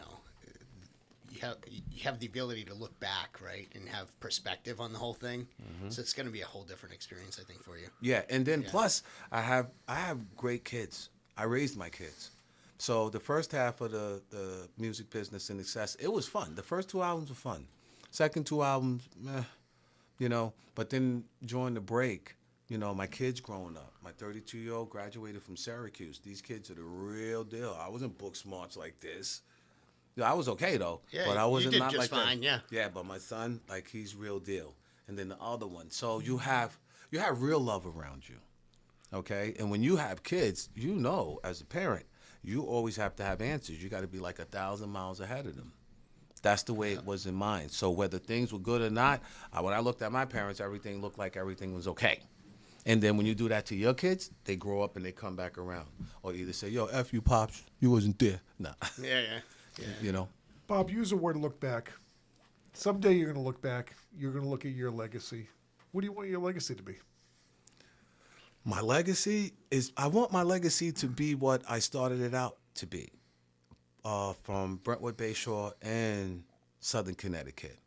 have the ability to look back, right, and have perspective on the whole thing. Mm-hmm. So it's going to be a whole different experience, I think, for you. Yeah, and then plus I have great kids. I raised my kids. So the first half of the music business and success, it was fun. The first 2 albums were fun. Second 2 albums, But then during the break, my kids growing up. My 32-year-old graduated from Syracuse. These kids are the real deal. I wasn't book smart like this. I was okay though, but I wasn't you did just like fine, that. Yeah. Yeah, but my son, like, he's real deal. And then the other one. So you have real love around you. Okay? And when you have kids, as a parent, you always have to have answers. You got to be like 1,000 miles ahead of them. That's the way it was in mine. So whether things were good or not, when I looked at my parents, everything looked like everything was okay. And then when you do that to your kids, they grow up and they come back around. Or either say, yo, F you, Pops, you wasn't there. Nah. Yeah. Bob, use the word look back. Someday you're going to look back. You're going to look at your legacy. What do you want your legacy to be? My legacy is, I want my legacy to be what I started it out to be, from Brentwood Bayshore and Southern Connecticut.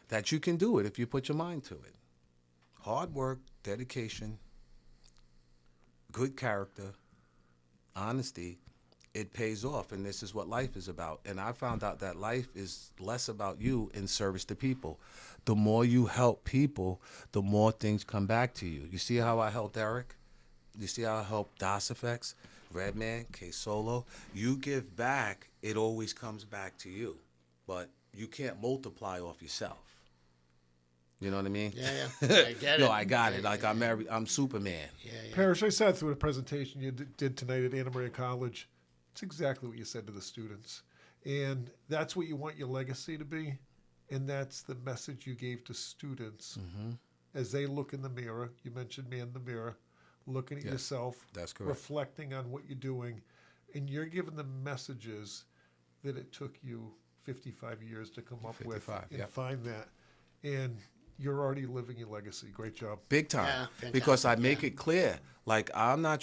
That you can do it if you put your mind to it. Hard work, dedication, good character, honesty, it pays off. And this is what life is about. And I found out that life is less about you in service to people. The more you help people, the more things come back to you. You see how I helped Eric? You see how I helped DOS Effects, Redman, K Solo? You give back, it always comes back to you. But you can't multiply off yourself. You know what I mean? Yeah. I get it. No, I got it. Like I'm Superman. Yeah. Parrish, I sat through a presentation you did tonight at Anna Maria College. It's exactly what you said to the students. And that's what you want your legacy to be. And that's the message you gave to students as they look in the mirror. You mentioned man in the mirror, looking at yourself, that's correct. reflecting on what you're doing. And you're giving them messages that it took you 55 years to come up with and find that. And you're already living your legacy. Great job. Big time. Yeah, because I make it clear. Like, I'm not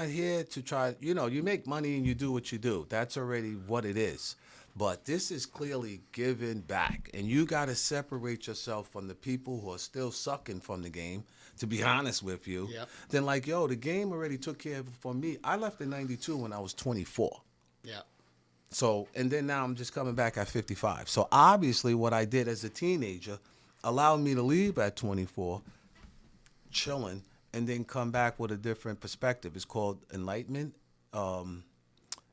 here to try, you make money and you do what you do. That's already what it is. But this is clearly giving back. And you got to separate yourself from the people who are still sucking from the game, to be honest with you. Yep. Then, like, the game already took care of it for me. I left in 92 when I was 24. Yeah. So, and then now I'm just coming back at 55. So, obviously, what I did as a teenager allowed me to leave at 24, chilling, and then come back with a different perspective. It's called enlightenment,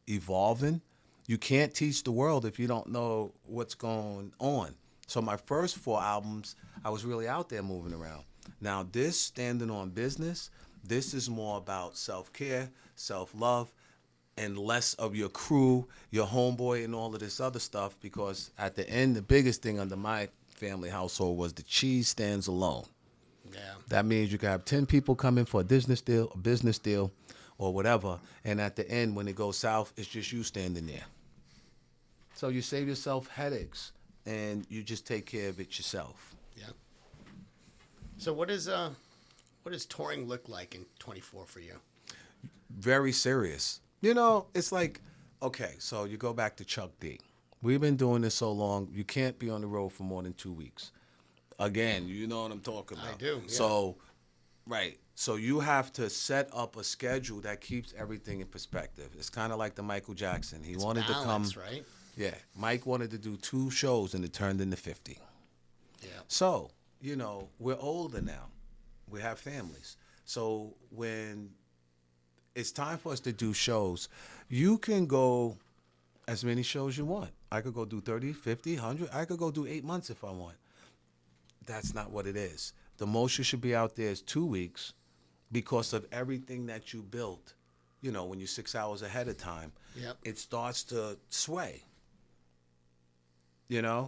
evolving. You can't teach the world if you don't know what's going on. So my first 4 albums, I was really out there moving around. Now this, standing on business, this is more about self-care, self-love, and less of your crew, your homeboy, and all of this other stuff, because at the end, the biggest thing under my family household was the cheese stands alone. Yeah. That means you can have 10 people come in for a business deal, or whatever, and at the end, when it goes south, it's just you standing there. So you save yourself headaches, and you just take care of it yourself. Yeah. So what does touring look like in 24 for you? Very serious. It's like, okay, so you go back to Chuck D. We've been doing this so long, you can't be on the road for more than 2 weeks. Again, you know what I'm talking about. I do, yeah. So, right. So you have to set up a schedule that keeps everything in perspective. It's kind of like the Michael Jackson. He wanted balance, to come. Right? Yeah. Mike wanted to do 2 shows, and it turned into 50. Yeah. So, we're older now. We have families. So when it's time for us to do shows, you can go as many shows you want. I could go do 30, 50, 100. I could go do 8 months if I want. That's not what it is. The most you should be out there is 2 weeks, because of everything that you built. When you're 6 hours ahead of time, Yep. it starts to sway.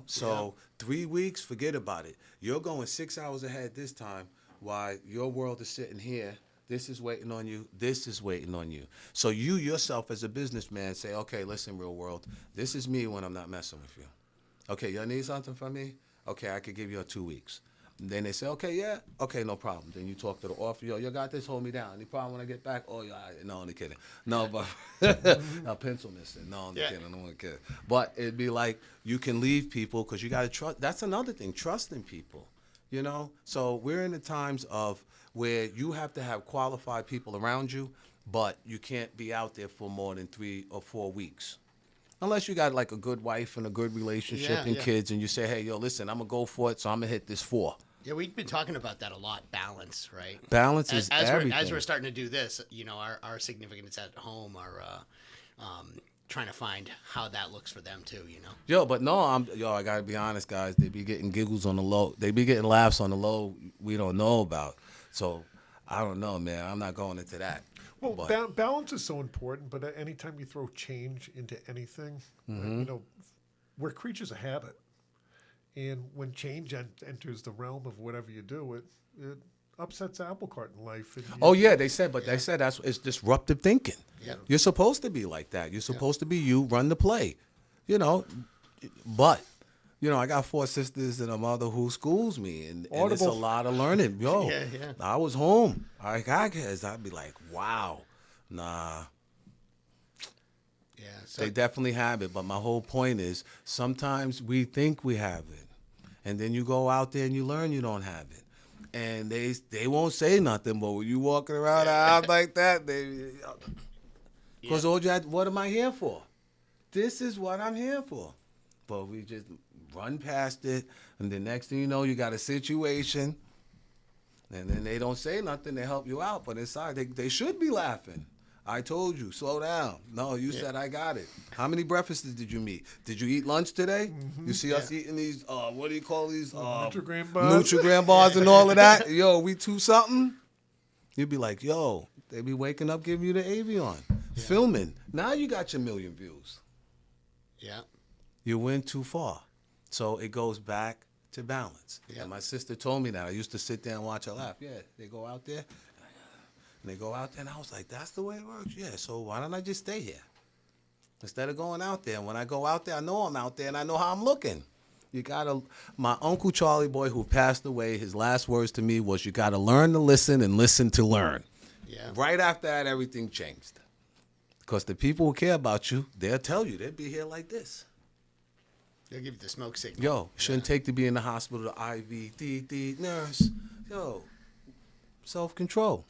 So 3 weeks, forget about it. You're going 6 hours ahead this time, while your world is sitting here. This is waiting on you. This is waiting on you. So you yourself as a businessman say, okay, listen, real world, this is me when I'm not messing with you. Okay, you need something from me? Okay, I could give you 2 weeks. And then they say, okay, yeah, okay, no problem. Then you talk to the officer, you got this, hold me down. Any problem when I get back? Oh, yeah, no, I'm kidding. No, but a pencil missing. No, I'm kidding, I'm kidding. But it'd be like, you can leave people because you got to trust. That's another thing, trusting people, So we're in the times of where you have to have qualified people around you, but you can't be out there for more than 3 or 4 weeks. Unless you got like a good wife and a good relationship and kids, and you say, hey, listen, I'm going to go for it, so I'm going to hit this 4. Yeah, we've been talking about that a lot, balance, right? Balance is everything. As we're starting to do this, our significants at home are trying to find how that looks for them too, But no, I got to be honest, guys. They be getting giggles on the low. They be getting laughs on the low we don't know about. So I don't know, man. I'm not going into that. Well, balance is so important, but anytime you throw change into anything, we're creatures of habit. And when change enters the realm of whatever you do, it upsets the apple cart in life. And they said it's disruptive thinking. Yeah. You're supposed to be like that. You're supposed to be you, run the play, But, I got 4 sisters and a mother who schools me, and it's a lot of learning. I was home. I got kids. I'd be like, wow, nah. Yeah. So They definitely have it, but my whole point is sometimes we think we have it, and then you go out there and you learn you don't have it. And they won't say nothing, but when you walking around the house like that, because what am I here for? This is what I'm here for. But we just run past it, and the next thing you know, you got a situation, and then they don't say nothing to help you out, but inside they should be laughing. I told you, slow down. No, you said I got it. How many breakfasts did you meet? Did you eat lunch today? Mm-hmm. You see us eating these, what do you call these? Nutrigram bars. Nutrigram bars and all of that. Yo, we 2 something? You'd be like, yo, they be waking up giving you the Avion. Filming. Now you got your 1 million views. Yeah. You went too far. So it goes back to balance. Yeah. And my sister told me that. I used to sit there and watch her laugh. Yeah, they go out there. And they go out there, and I was like, that's the way it works? Yeah, so why don't I just stay here? Instead of going out there. And when I go out there, I know I'm out there, and I know how I'm looking. You got to, my Uncle Charlie boy who passed away, his last words to me was, you got to learn to listen and listen to learn. Yeah. Right after that, everything changed. Because the people who care about you, they'll tell you, they'll be here like this. They'll give you the smoke signal. Yo, shouldn't take to be in the hospital, the IV, the nurse. Yo, self-control.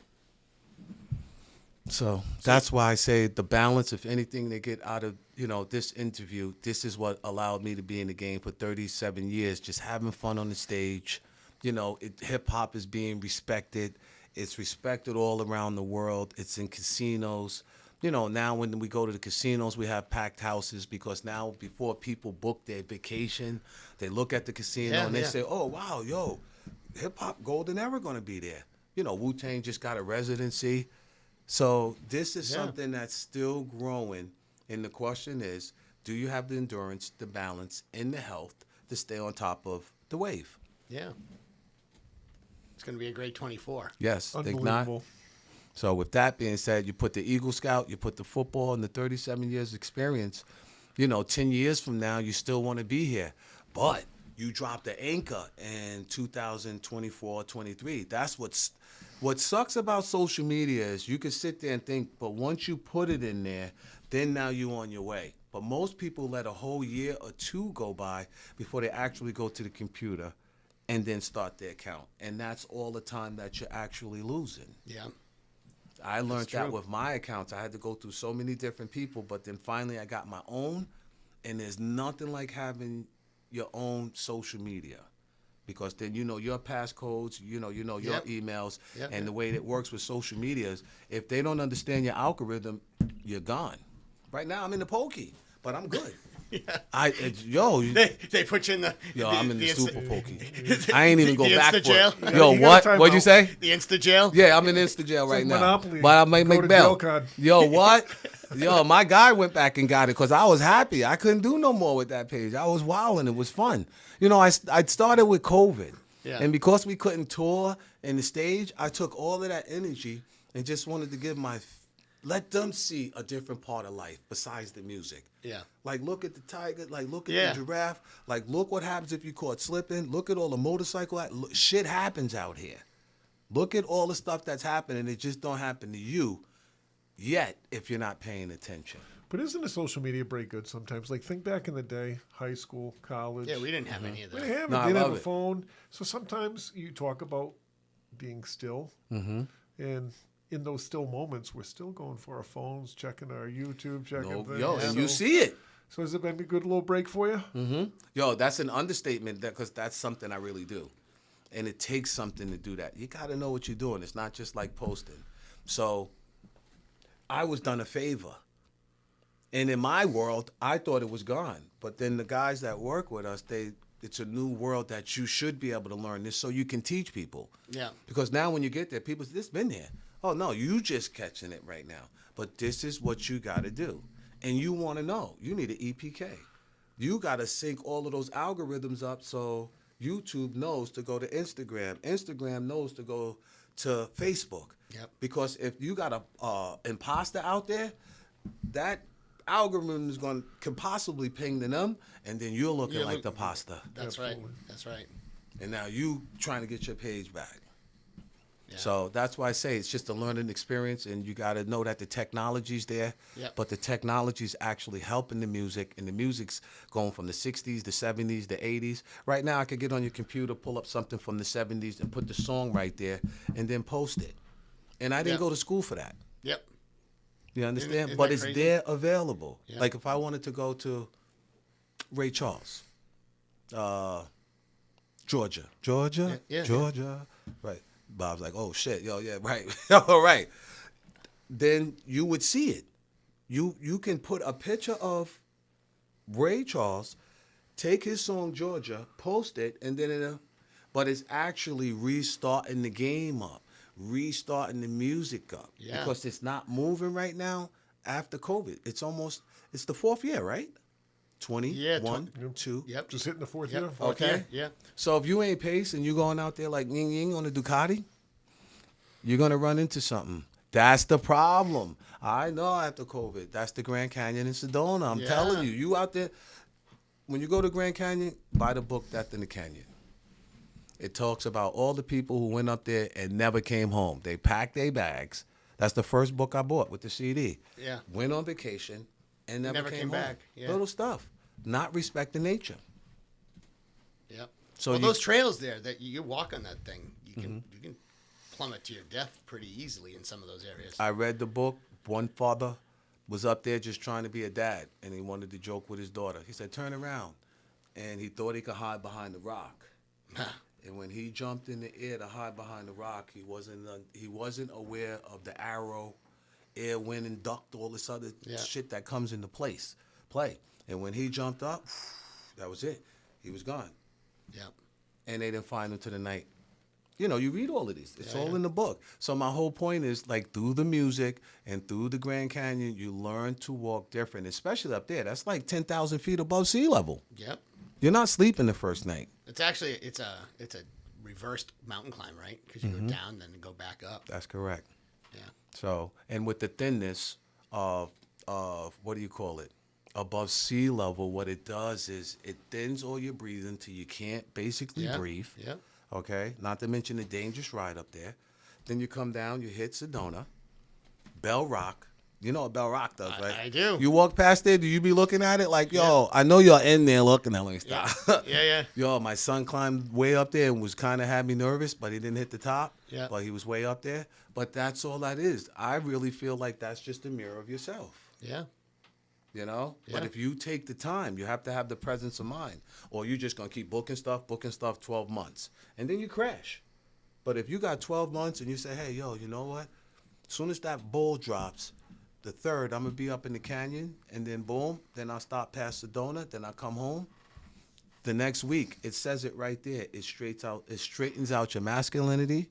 So that's why I say the balance, if anything they get out of, this interview, this is what allowed me to be in the game for 37 years, just having fun on the stage. Hip-hop is being respected. It's respected all around the world. It's in casinos. Now when we go to the casinos, we have packed houses because now before people book their vacation, they look at the casino and they say, oh, wow, yo, hip-hop golden era going to be there. Wu-Tang just got a residency. So this is something that's still growing, and the question is, do you have the endurance, the balance, and the health to stay on top of the wave? Yeah. It's going to be a great 24. Yes. Unbelievable. So with that being said, you put the Eagle Scout, you put the football, and the 37 years experience, 10 years from now, you still want to be here. But you drop the anchor in 2024, 23. That's what sucks about social media is you can sit there and think, but once you put it in there, then now you're on your way. But most people let a whole year or 2 go by before they actually go to the computer and then start their account. And that's all the time that you're actually losing. Yeah. I learned that with my accounts. I had to go through so many different people, but then finally I got my own, and there's nothing like having your own social media. Because then your passcodes, your emails, and the way it works with social media is if they don't understand your algorithm, you're gone. Right now I'm in the pokey, but I'm good. They put you in the. I'm in the super pokey. I ain't even go back for jail. it. Yo, what? What'd you say? The Insta jail. Yeah, I'm in Insta jail right now. Monopoly. But I might make bail. Yo, what? Yo, my guy went back and got it because I was happy. I couldn't do no more with that page. I was wilding. It was fun. I started with COVID. Yeah. And because we couldn't tour in the stage, I took all of that energy and just wanted to let them see a different part of life besides the music. Yeah. Like, look at the tiger. Like, look at the giraffe. Like, look what happens if you caught slipping. Look at all the motorcycle. Shit happens out here. Look at all the stuff that's happening. It just don't happen to you yet if you're not paying attention. But isn't a social media break good sometimes? Like, think back in the day, high school, college. Yeah, we didn't have any of that. We didn't have a phone. So sometimes you talk about being still. Mm-hmm. And in those still moments, we're still going for our phones, checking our YouTube, checking things. And you see it. So has it been a good little break for you? Mm-hmm. Yo, that's an understatement because that's something I really do. And it takes something to do that. You got to know what you're doing. It's not just like posting. So I was done a favor. And in my world, I thought it was gone. But then the guys that work with us, it's a new world that you should be able to learn this so you can teach people. Yeah. Because now when you get there, people say, this been there. Oh, no, you just catching it right now. But this is what you got to do. And you want to know. You need an EPK. You got to sync all of those algorithms up so YouTube knows to go to Instagram. Instagram knows to go to Facebook. Yep. Because if you got a imposter out there, that algorithm is can possibly ping to them, and then you're looking like the pasta. That's right. That's right. And now you trying to get your page back. So that's why I say it's just a learning experience, and you got to know that the technology's there, but the technology's actually helping the music, and the music's going from the 60s, the 70s, the 80s. Right now, I could get on your computer, pull up something from the 70s, and put the song right there, and then post it. And I didn't go to school for that. Yep. You understand? Isn't But that it's crazy? there available. Yeah. Like if I wanted to go to Ray Charles, Georgia, Yeah. Georgia, right? Bob's like, oh shit, yo, yeah, right, all right. Then you would see it. You can put a picture of Ray Charles, take his song Georgia, post it, and then but it's actually restarting the game up, restarting the music up, because it's not moving right now after COVID. It's the fourth year, right? 21, 2. Yep. Just hitting the fourth year. Okay. Yeah. So if you ain't pace and you going out there like ying ying on a Ducati, you're gonna run into something. That's the problem. I know after COVID. That's the Grand Canyon in Sedona. I'm telling you. You out there, when you go to Grand Canyon, buy the book Death in the Canyon. It talks about all the people who went up there and never came home. They packed their bags. That's the first book I bought with the CD. Yeah. Went on vacation and never came home. back. Yeah. Little stuff. Not respecting nature. Yep. So Those trails there that you walk on that thing, you can plummet to your death pretty easily in some of those areas. I read the book. One father was up there just trying to be a dad, and he wanted to joke with his daughter. He said, turn around. And he thought he could hide behind the rock. And when he jumped in the air to hide behind the rock, he wasn't aware of the arrow, air, wind, and duct, all this other shit that comes into play. And when he jumped up, that was it. He was gone. Yeah. And they didn't find him till the night. You know, you read all of these. It's all in the book. So my whole point is, like, through the music and through the Grand Canyon, you learn to walk different, especially up there. That's like 10,000 feet above sea level. Yep. You're not sleeping the first night. It's actually it's a reversed mountain climb, right? Because you go down, then go back up. That's correct. Yeah. So, and with the thinness of what do you call it? Above sea level, what it does is it thins all your breathing till you can't basically breathe. Yeah. Okay? Not to mention the dangerous ride up there. Then you come down, you hit Sedona, Bell Rock. You know what Bell Rock does, right? I do. You walk past there, do you be looking at it like, yo, I know you're in there looking at me. Stop. Yeah. Yo, my son climbed way up there and was kind of had me nervous, but he didn't hit the top. Yeah. But he was way up there. But that's all that is. I really feel like that's just a mirror of yourself. Yeah. You know? Yeah. But if you take the time, you have to have the presence of mind. Or you're just going to keep booking stuff 12 months. And then you crash. But if you got 12 months and you say, hey, yo, you know what? As soon as that bull drops, the 3rd, I'm going to be up in the canyon. And then boom, then I'll stop past Sedona. Then I'll come home. The next week, it says it right there. It straightens out your masculinity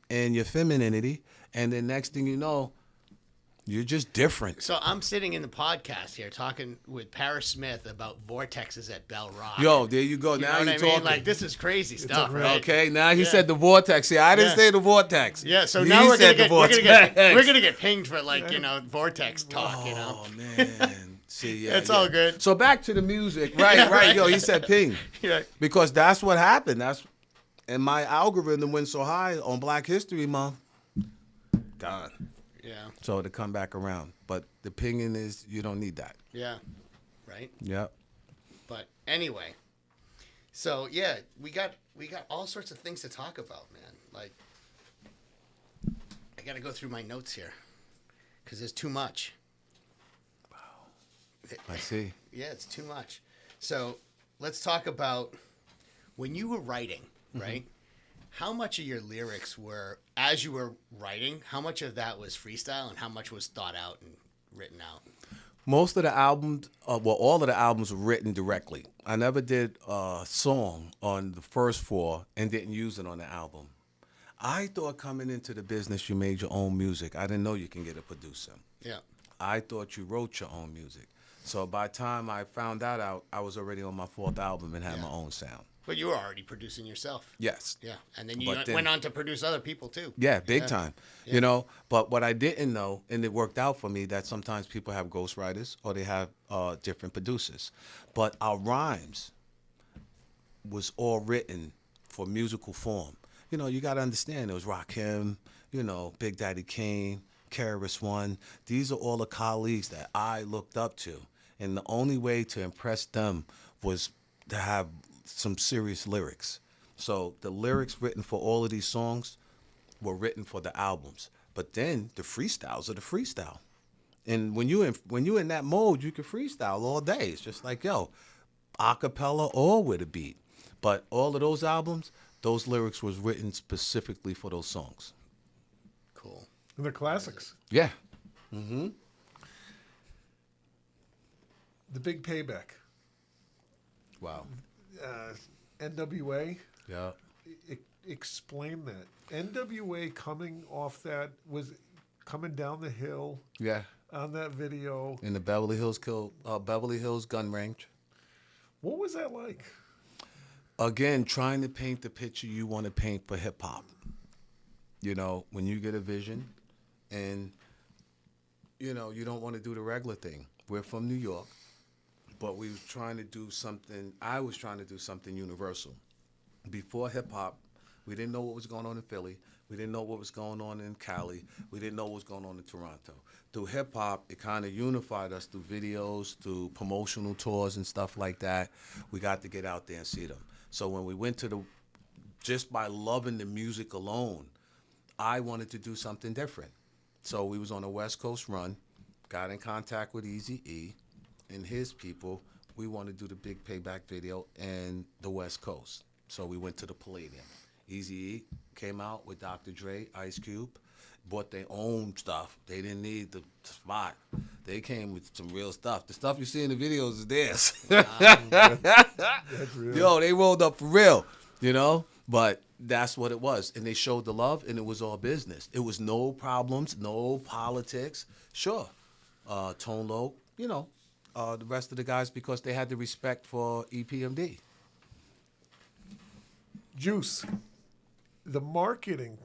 and your femininity. And then next thing you know, you're just different. So I'm sitting in the podcast here talking with Parrish Smith about vortexes at Bell Rock. Yo, there you go. You now know you're what I talking. mean? Like, this is crazy stuff, right? Okay, now he said the vortex. See, I didn't say the vortex. Yeah, so He now we're said gonna get pinged for, like, vortex talk, you know. Oh man. See, yeah, It's all good. So back to the music. Right. Yo, he said ping. Yeah. Because that's what happened. And my algorithm went so high on Black History Month. God. Yeah. So to come back around. But the pinging is, you don't need that. Yeah. Right? Yep. But anyway. So yeah, we got all sorts of things to talk about, man. Like, I gotta go through my notes here. Because there's too much. I see. Yeah, it's too much. So let's talk about when you were writing, right? How much of your lyrics were, as you were writing, how much of that was freestyle and how much was thought out and written out? Most of the albums, all of the albums were written directly. I never did a song on the first 4 and didn't use it on the album. I thought coming into the business you made your own music. I didn't know you can get a producer. Yeah. I thought you wrote your own music. So by the time I found that out, I was already on my 4th album and had my own sound. But you were already producing yourself. Yes. Yeah. And then you went on to produce other people too. Yeah, big time. Yeah. You know, but what I didn't know, and it worked out for me, that sometimes people have ghostwriters or they have different producers. But our rhymes was all written for musical form. you got to understand, it was Rakim, Big Daddy Kane, KRS One. These are all the colleagues that I looked up to. And the only way to impress them was to have some serious lyrics. So the lyrics written for all of these songs were written for the albums. But then the freestyles are the freestyle. And when you in that mode, you can freestyle all day. It's just like, a cappella or with a beat. But all of those albums, those lyrics was written specifically for those songs. Cool. And they're classics. Yeah. Mm-hmm. The Big Payback. Wow. NWA. Yeah. Explain that. NWA coming off that was coming down the hill. Yeah. On that video. In the Beverly Hills gun range. What was that like? Again, trying to paint the picture you want to paint for hip hop. When you get a vision and, you don't want to do the regular thing. We're from New York, but we was trying to do something, I was trying to do something universal. Before hip hop, we didn't know what was going on in Philly. We didn't know what was going on in Cali. We didn't know what was going on in Toronto. Through hip hop, it kind of unified us through videos, through promotional tours and stuff like that. We got to get out there and see them. So when we went to just by loving the music alone, I wanted to do something different. So we was on a West Coast run, got in contact with Eazy-E and his people. We wanted to do the Big Payback video in the West Coast. So we went to the Palladium. Eazy-E came out with Dr. Dre, Ice Cube, bought their own stuff. They didn't need the spot. They came with some real stuff. The stuff you see in the videos is theirs. That's real. Yo, they rolled up for real, But that's what it was. And they showed the love, and it was all business. It was no problems, no politics. Sure, Tone Loc, the rest of the guys, because they had the respect for EPMD. Juice. The marketing,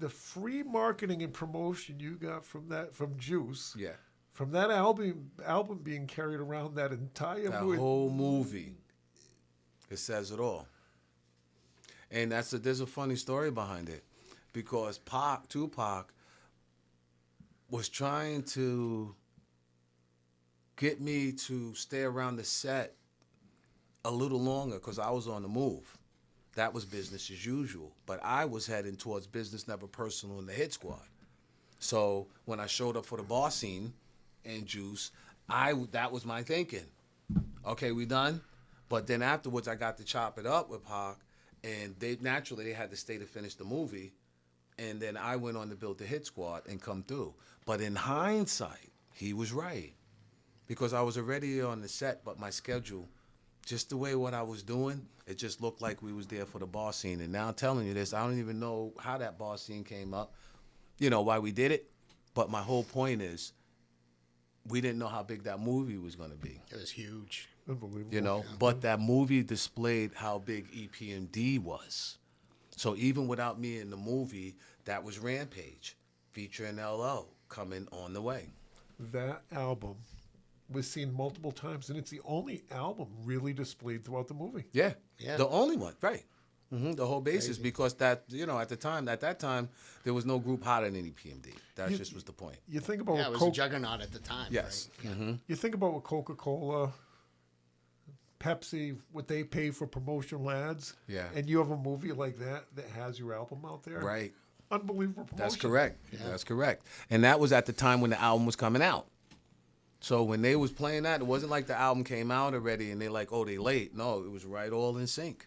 the free marketing and promotion you got from Juice. Yeah. From that album being carried around that entire That movie. whole movie. It says it all. And there's a funny story behind it. Because Tupac was trying to get me to stay around the set a little longer because I was on the move. That was business as usual. But I was heading towards business, never personal in the hit squad. So when I showed up for the bar scene and Juice, that was my thinking. Okay, we done? But then afterwards, I got to chop it up with Pac, and they had to stay to finish the movie. And then I went on to build the hit squad and come through. But in hindsight, he was right. Because I was already on the set, but my schedule, just the way what I was doing, it just looked like we was there for the bar scene. And now I'm telling you this, I don't even know how that bar scene came up, why we did it. But my whole point is, we didn't know how big that movie was going to be. It was huge. Unbelievable. But that movie displayed how big EPMD was. So even without me in the movie, that was Rampage, featuring LL, coming on the way. That album was seen multiple times, and it's the only album really displayed throughout the movie. Yeah. Yeah. The only one, right. The whole basis, because at that time, there was no group hotter than EPMD. That just was the point. You think about Yeah, it was a juggernaut at the time. Yes. Right? Mm-hmm. You think about what Coca-Cola, Pepsi, what they pay for promotional ads. Yeah. And you have a movie like that has your album out there. Right. Unbelievable promotion. That's correct. Yeah. That's correct. And that was at the time when the album was coming out. So when they was playing that, it wasn't like the album came out already and they're like, oh, they late. No, it was right all in sync.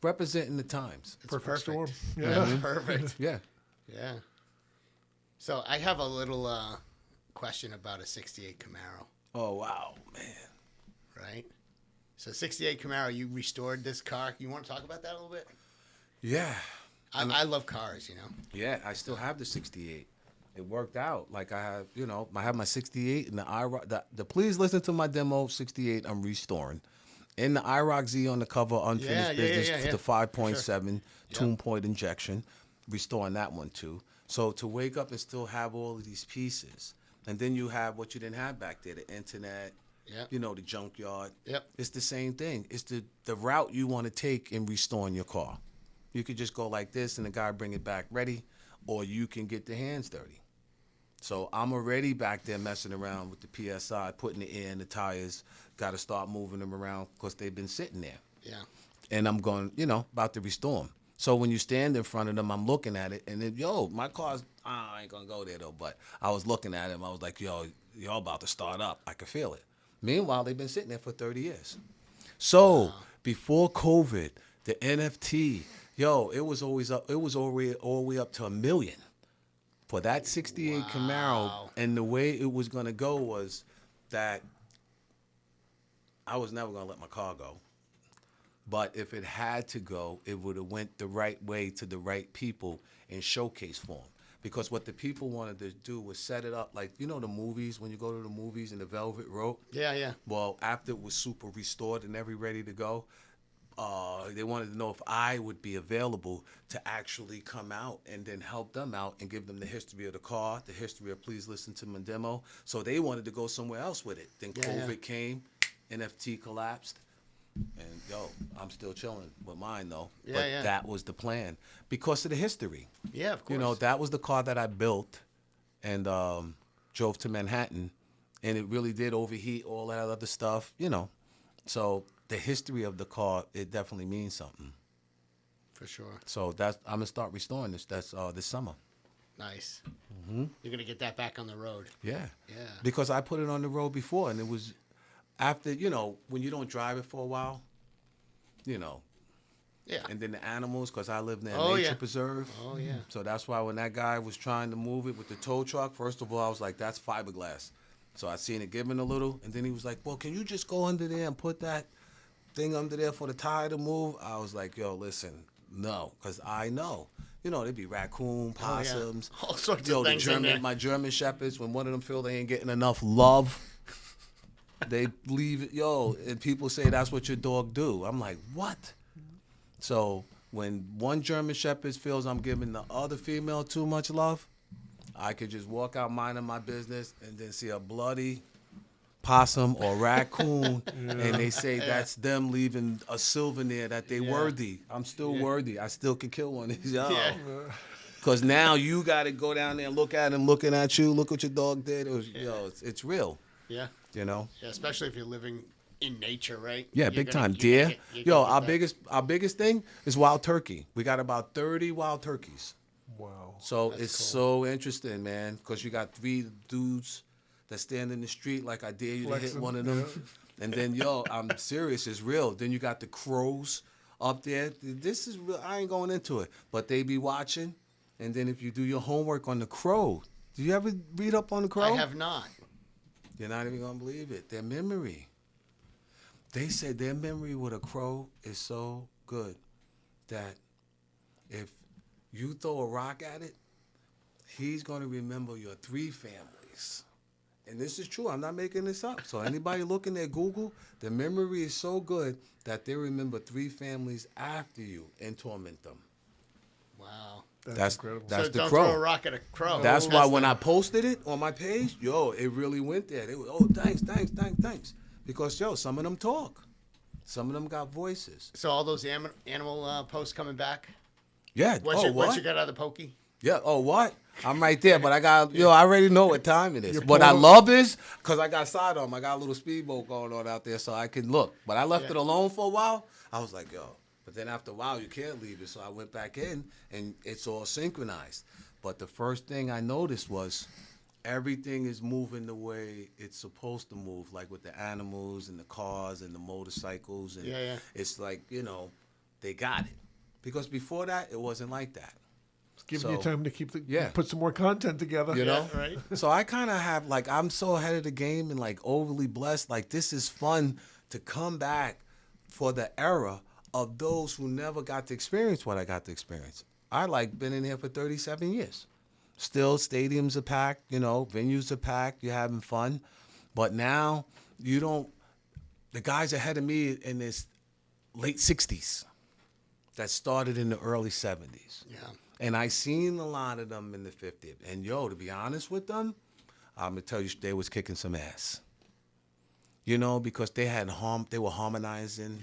Representing the times. It's Perfect storm. Yeah, Yeah. perfect. Yeah. Yeah. So I have a little question about a 68 Camaro, Oh, wow, man. right? So 68 Camaro, you restored this car. You want to talk about that a little bit? Yeah. I love cars, Yeah, I still have the 68. It worked out. Like I have, I have my 68 and the IROC. The please listen to my demo 68. I'm restoring. In the IROC Z on the cover, unfinished business, the 5.7 tune point injection, restoring that one too. So to wake up and still have all of these pieces, and then you have what you didn't have back there, the internet, the junkyard. Yep. It's the same thing. It's the route you want to take in restoring your car. You could just go like this and the guy bring it back ready, or you can get the hands dirty. So I'm already back there messing around with the PSI, putting the air in the tires. Got to start moving them around because they've been sitting there. Yeah. And I'm going, about to restore them. So when you stand in front of them, I'm looking at it, and then, my car's, I ain't going to go there, though. But I was looking at him. I was like, y'all about to start up. I could feel it. Meanwhile, they've been sitting there for 30 years. So before COVID, the NFT, it was always up. It was all the way up to $1 million for that 68 Camaro. And the way it was going to go was that I was never going to let my car go. But if it had to go, it would have went the right way to the right people in showcase form. Because what the people wanted to do was set it up like, the movies, when you go to the movies in the Velvet Rope? Yeah, yeah. Well, after it was super restored and ready to go, they wanted to know if I would be available to actually come out and then help them out and give them the history of the car, the history of Please Listen to My Demo. So they wanted to go somewhere else with it. Then COVID came, NFT collapsed. And I'm still chilling with mine though. Yeah, but that was the plan because of the history. Yeah, of course. That was the car that I built and drove to Manhattan, and it really did overheat, all that other stuff. So the history of the car, it definitely means something. For sure. So I'm gonna start restoring this. That's this summer. Nice. Mm-hmm. You're gonna get that back on the road. Yeah. Yeah. Because I put it on the road before, and it was. After, when you don't drive it for a while, Yeah. And then the animals, because I live near a nature preserve. Oh, yeah. So that's why when that guy was trying to move it with the tow truck, first of all, I was like, that's fiberglass. So I seen it giving a little, and then he was like, well, can you just go under there and put that thing under there for the tire to move? I was like, listen, no, because I know. There'd be raccoon, possums. Oh, yeah. All sorts of things in there. My German Shepherds, when one of them feel they ain't getting enough love, they leave it, and people say that's what your dog do. I'm like, what? So when one German Shepherd feels I'm giving the other female too much love, I could just walk out minding my business and then see a bloody possum or raccoon, and they say that's them leaving a souvenir that they worthy. I'm still worthy. I still could kill one of these. Because now you got to go down there and look at him looking at you. Look what your dog did. It was, it's real. Yeah. Yeah, especially if you're living in nature, right? Yeah, big time. Deer. Our biggest thing is wild turkey. We got about 30 wild turkeys. Wow. So it's so interesting, man, because you got 3 dudes that stand in the street like I dare you to hit one of them. And then, I'm serious, it's real. Then you got the crows up there. This is real. I ain't going into it. But they be watching. And then if you do your homework on the crow, do you ever read up on the crow? I have not. You're not even going to believe it. Their memory. They said their memory with a crow is so good that if you throw a rock at it, he's going to remember your 3 families. And this is true. I'm not making this up. So anybody looking at Google, the memory is so good that they remember 3 families after you and torment them. Wow. That's incredible. That's so the don't crow. throw a rock at a crow. That's why when I posted it on my page, it really went there. They were, thanks. Because, some of them talk. Some of them got voices. So all those animal posts coming back? Yeah. Once you get out of the pokey? Yeah. Oh, what? I'm right there, but I got, I already know what time it is. You're What I pulling- love is, because I got sidearm, I got a little speedboat going on out there so I can look. But I left it alone for a while. I was like, But then after a while, you can't leave it. So I went back in, and it's all synchronized. But the first thing I noticed was everything is moving the way it's supposed to move, like with the animals and the cars and the motorcycles. And it's like, they got it. Because before that, it wasn't like that. It's giving you time to put some more content together. You know? Right. So I kind of have, I'm so ahead of the game and, overly blessed. This is fun to come back for the era of those who never got to experience what I got to experience. I been in here for 37 years. Still, stadiums are packed, venues are packed, you're having fun. But now, the guys ahead of me in this late 60s that started in the early 70s. Yeah. And I seen a lot of them in the 50s. And to be honest with them, I'm going to tell you, they was kicking some ass. Because they had they were harmonizing,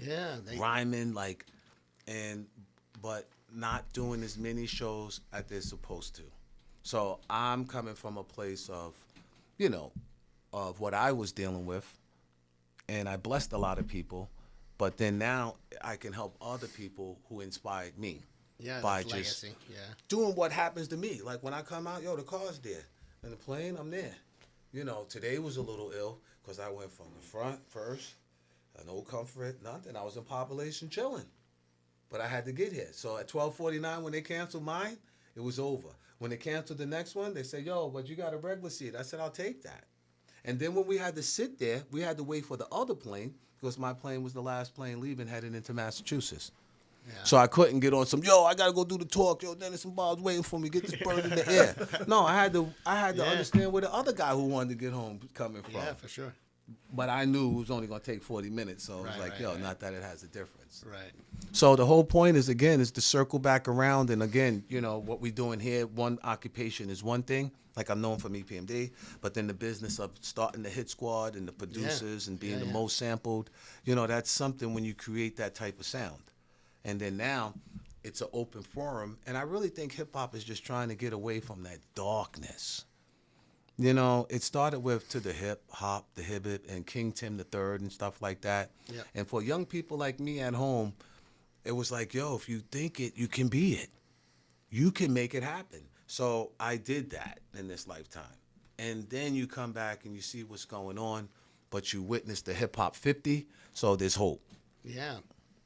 rhyming, but not doing as many shows as they're supposed to. So I'm coming from a place of, you know, of what I was dealing with, and I blessed a lot of people, but then now I can help other people who inspired me. Yeah, by that's just legacy. Yeah. doing what happens to me. Like when I come out, yo, the car's there. And the plane, I'm there. You know, today was a little ill because I went from the front first, no comfort, nothing. I was in population chilling. But I had to get here. So at 12:49 when they canceled mine, it was over. When they canceled the next one, they said, yo, but you got a regular seat. I said, I'll take that. And then when we had to sit there, we had to wait for the other plane because my plane was the last plane leaving heading into Massachusetts. Yeah. So I couldn't get on some, yo, I got to go do the talk. Yo, Dennis and Bob's waiting for me. Get this bird in the air. No, I had to understand where the other guy who wanted to get home was coming from. Yeah, for sure. But I knew it was only going to take 40 minutes. So it was like, right. Not that it has a difference. Right. So the whole point is, again, is to circle back around. And again, you know, what we're doing here, one occupation is one thing, like I'm known from EPMD, but then the business of starting the hit squad and the producers and being the most sampled, you know, that's something when you create that type of sound. And then now it's an open forum. And I really think hip hop is just trying to get away from that darkness. You know, it started with To the Hip Hop, the Hibbit, and King Tim III and stuff like that. Yep. And for young people like me at home, it was like, yo, if you think it, you can be it. You can make it happen. So I did that in this lifetime. And then you come back and you see what's going on, but you witness the Hip Hop 50, so there's hope. Yeah.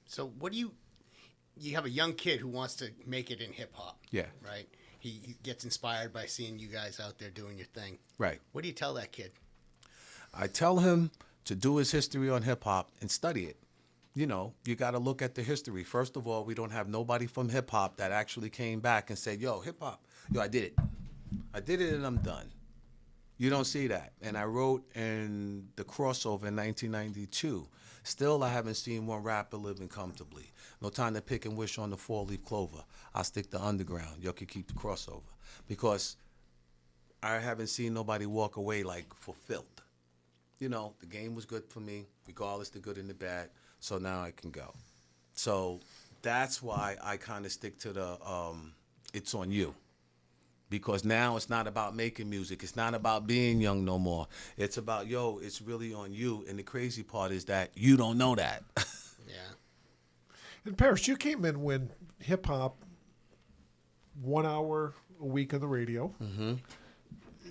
So what do you have a young kid who wants to make it in hip hop. Yeah. Right? He gets inspired by seeing you guys out there doing your thing. Right. What do you tell that kid? I tell him to do his history on hip hop and study it. You know, you got to look at the history. First of all, we don't have nobody from hip hop that actually came back and said, yo, hip hop, yo, I did it. I did it and I'm done. You don't see that. And I wrote in the crossover in 1992. Still, I haven't seen one rapper living comfortably. No time to pick and wish on the four-leaf clover. I'll stick to underground. Y'all can keep the crossover. Because I haven't seen nobody walk away like fulfilled. You know, the game was good for me, regardless the good and the bad. So now I can go. So that's why I kind of stick to the it's on you. Because now it's not about making music. It's not about being young no more. It's about, yo, it's really on you. And the crazy part is that you don't know that. Yeah. And Parrish, you came in when hip hop, 1 hour a week on the radio. Mm-hmm.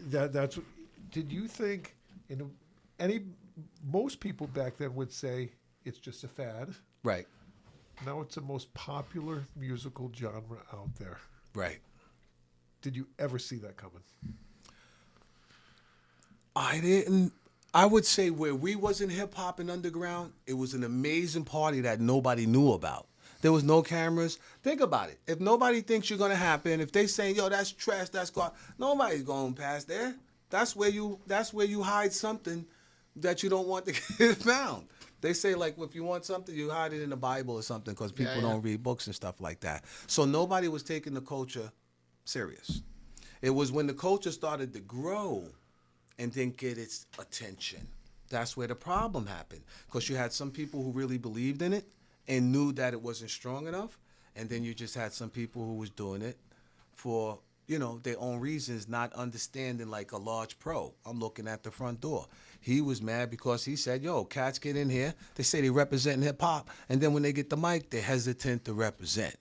That's. Did you think most people back then would say it's just a fad? Right. Now it's the most popular musical genre out there. Right. Did you ever see that coming? I didn't. I would say where we was in hip hop and underground, it was an amazing party that nobody knew about. There was no cameras. Think about it. If nobody thinks you're gonna happen, if they say, yo, that's trash, that's gone, nobody's going past there. That's where you hide something that you don't want to get found. They say, like, if you want something, you hide it in the Bible or something because people don't read books and stuff like that. So nobody was taking the culture serious. It was when the culture started to grow and didn't get its attention. That's where the problem happened. Because you had some people who really believed in it and knew that it wasn't strong enough. And then you just had some people who was doing it for, you know, their own reasons, not understanding like a large pro. I'm looking at the front door. He was mad because he said, yo, cats get in here. They say they represent hip hop. And then when they get the mic, they're hesitant to represent.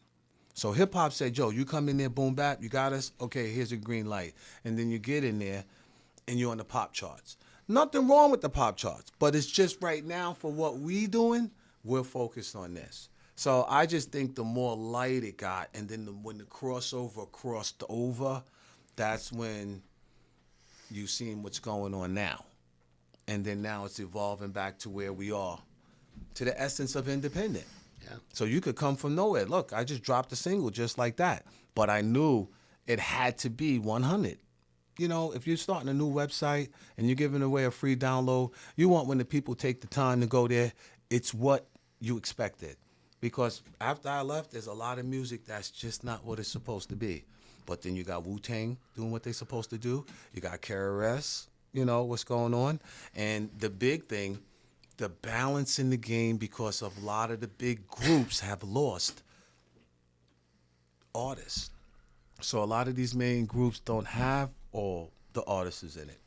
So hip hop said, yo, you come in there, boom bap, you got us? Okay, here's a green light. And then you get in there and you're on the pop charts. Nothing wrong with the pop charts, but it's just right now for what we doing, we're focused on this. So I just think the more light it got, and then when the crossover crossed over, that's when you seen what's going on now. And then now it's evolving back to where we are, to the essence of independent. Yeah. So you could come from nowhere. Look, I just dropped a single just like that. But I knew it had to be 100. You know, if you're starting a new website and you're giving away a free download, you want when the people take the time to go there, it's what you expected. Because after I left, there's a lot of music that's just not what it's supposed to be. But then you got Wu-Tang doing what they're supposed to do. You got KRS, you know, what's going on. And the big thing, the balance in the game, because of a lot of the big groups have lost artists. So a lot of these main groups don't have all the artists in it.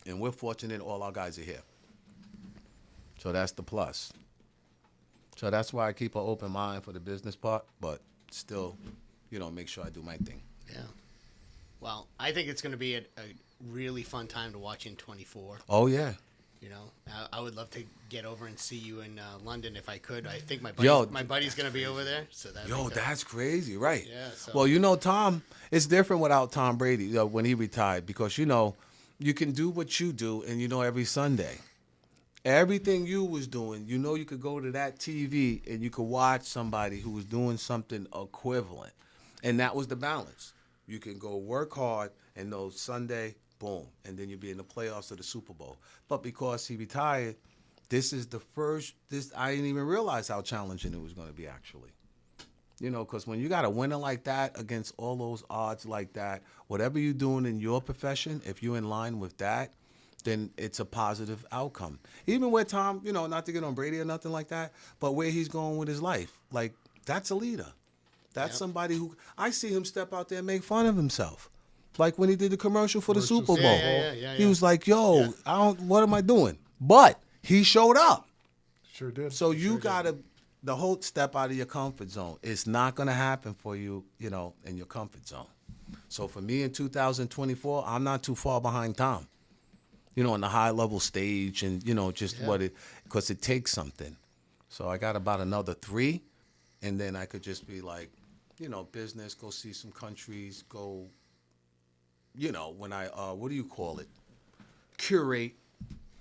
And we're fortunate all our guys are here. So that's the plus. So that's why I keep an open mind for the business part, but still, make sure I do my thing. Yeah. Well, I think it's going to be a really fun time to watch in 24. Oh, yeah. I would love to get over and see you in London if I could. I think my buddy's going to be over there. So that's crazy, right? Yeah. So. Well, Tom, it's different without Tom Brady when he retired because, you can do what you do and, every Sunday. Everything you was doing, you could go to that TV and you could watch somebody who was doing something equivalent. And that was the balance. You can go work hard and know Sunday, boom, and then you'll be in the playoffs of the Super Bowl. But because he retired, this is the first, I didn't even realize how challenging it was going to be actually. Because when you got a winner like that against all those odds like that, whatever you're doing in your profession, if you're in line with that, then it's a positive outcome. Even with Tom, not to get on Brady or nothing like that, but where he's going with his life, like that's a leader. That's somebody who, I see him step out there and make fun of himself. Like when he did the commercial for the Super Bowl. Yeah. He was like, yo, what am I doing? But he showed up. Sure did. So you got to, the whole step out of your comfort zone. It's not going to happen for you, in your comfort zone. So for me in 2024, I'm not too far behind Tom. On the high level stage and, because it takes something. So I got about another 3 and then I could just be like, business, go see some countries, go, when I, what do you call it? Curate.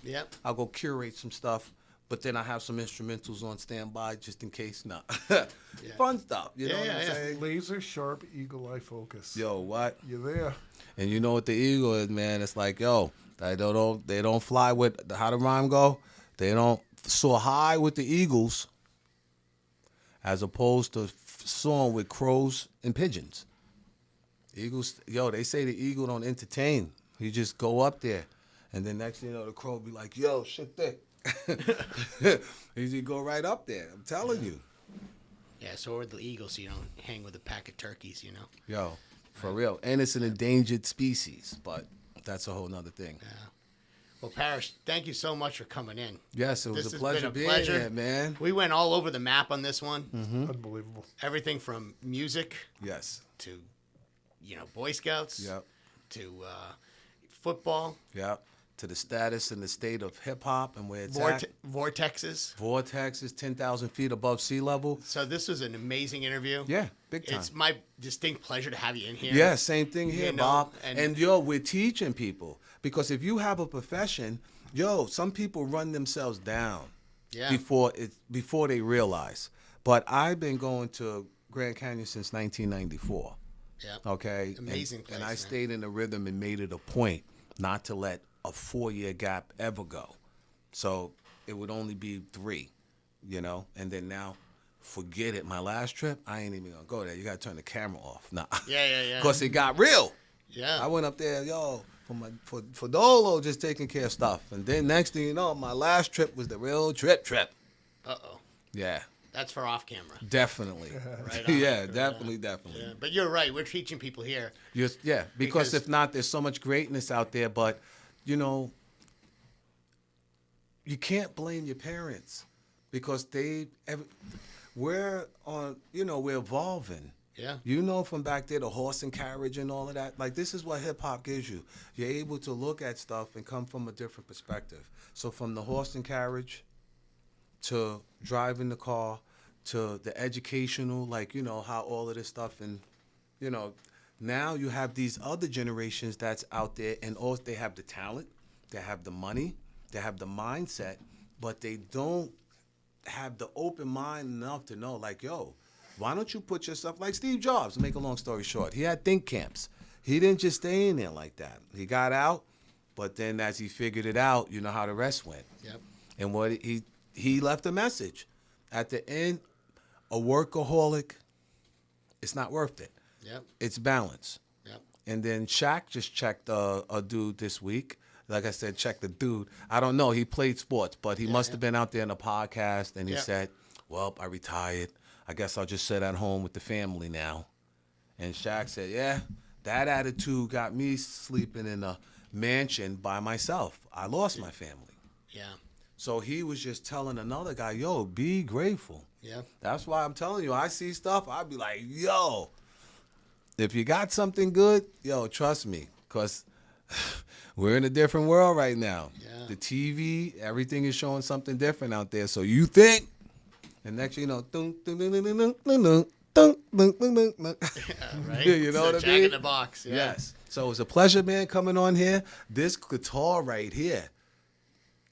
Yep. I'll go curate some stuff, but then I have some instrumentals on standby just in case. Fun stuff. You know what I'm saying? Laser sharp eagle eye focus. Yo, what? You're there. And you know what the eagle is, man? It's like, they don't fly with, how the rhyme go? They don't soar high with the eagles as opposed to soaring with crows and pigeons. Eagles, they say the eagle don't entertain. He just go up there. And then next thing you know, the crow be like, yo, shit thick. He just go right up there. I'm telling you. Yeah, so with the eagle, so you don't hang with a pack of turkeys, Yo, for real. And it's an endangered species, but that's a whole nother thing. Yeah. Well, Parrish, thank you so much for coming in. Yes, it was a pleasure being here, man. We went all over the map on this one. Mm-hmm. Unbelievable. Everything from music yes, to, Boy Scouts yep, to football. Yep. To the status and the state of hip-hop and where it's at. Vortexes. Vortex is 10,000 feet above sea level. So this was an amazing interview. Yeah, big time. It's my distinct pleasure to have you in here. Yeah, same thing here, Bob. And we're teaching people. Because if you have a profession, some people run themselves down before they realize. But I've been going to Grand Canyon since 1994. Yeah. Okay? Amazing place, And I man. stayed in the rhythm and made it a point not to let a 4-year gap ever go. So it would only be 3, and then now, forget it. My last trip, I ain't even gonna go there. You gotta turn the camera off. Nah. Yeah. Because it got real. Yeah. I went up there, for Dolo, just taking care of stuff. And then next thing you know, my last trip was the real trip. Uh-oh. Yeah. That's for off camera. Definitely. Right on. Yeah, definitely. Yeah. But you're right. We're teaching people here. Because if not, there's so much greatness out there, but you can't blame your parents because we're evolving. Yeah. From back there, the horse and carriage and all of that. Like, this is what hip-hop gives you. You're able to look at stuff and come from a different perspective. So from the horse and carriage to driving the car to the educational, how all of this stuff and, now you have these other generations that's out there and also they have the talent, they have the money, they have the mindset, but they don't have the open mind enough to know, why don't you put yourself, like Steve Jobs, to make a long story short. He had think camps. He didn't just stay in there like that. He got out, but then as he figured it out, you know how the rest went. Yep. And what he left a message. At the end, a workaholic, it's not worth it. Yep. It's balance. Yep. And then Shaq just checked a dude this week. Like I said, check the dude. I don't know. He played sports, but he must have been out there in a podcast, and he said, well, I retired. I guess I'll just sit at home with the family now. And Shaq said, yeah, that attitude got me sleeping in a mansion by myself. I lost my family. Yeah. So he was just telling another guy, yo, be grateful. Yeah. That's why I'm telling you, I see stuff, I'd be like, yo, if you got something good, yo, trust me, because we're in a different world right now. Yeah. The TV, everything is showing something different out there. So you think, and next you know, dun, dun, dun, dun, dun, dun, dun, dun, dun, dun, dun, dun. Right. You know So what I Jack mean? in the Box. Yeah. Yes. So it's a pleasure, man, coming on here. This guitar right here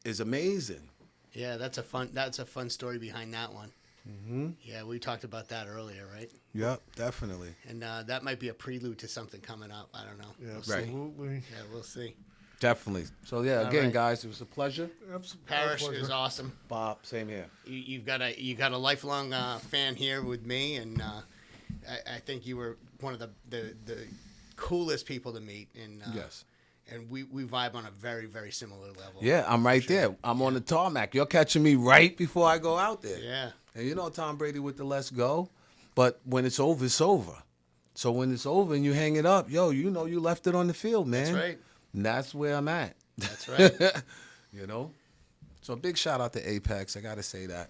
is amazing. Yeah, that's a fun story behind that one. Mm-hmm. Yeah, we talked about that earlier, right? Yep, definitely. And that might be a prelude to something coming up. I don't know. Yeah, We'll see. absolutely. Yeah, we'll see. Definitely. So yeah, again, right. guys, it was a pleasure. Absolutely. Parrish is awesome. Bob, same here. You got a lifelong fan here with me, and I think you were one of the coolest people to meet. And Yes. and we vibe on a very, very similar level. Yeah, I'm right there. I'm on the tarmac. You're catching me right before I go out there. Yeah. And you know Tom Brady with the let's go, but when it's over, it's over. So when it's over and you hang it up, yo, you know you left it on the field, man. That's right. And that's where I'm at. That's right. You know? So big shout out to Apex. I got to say that.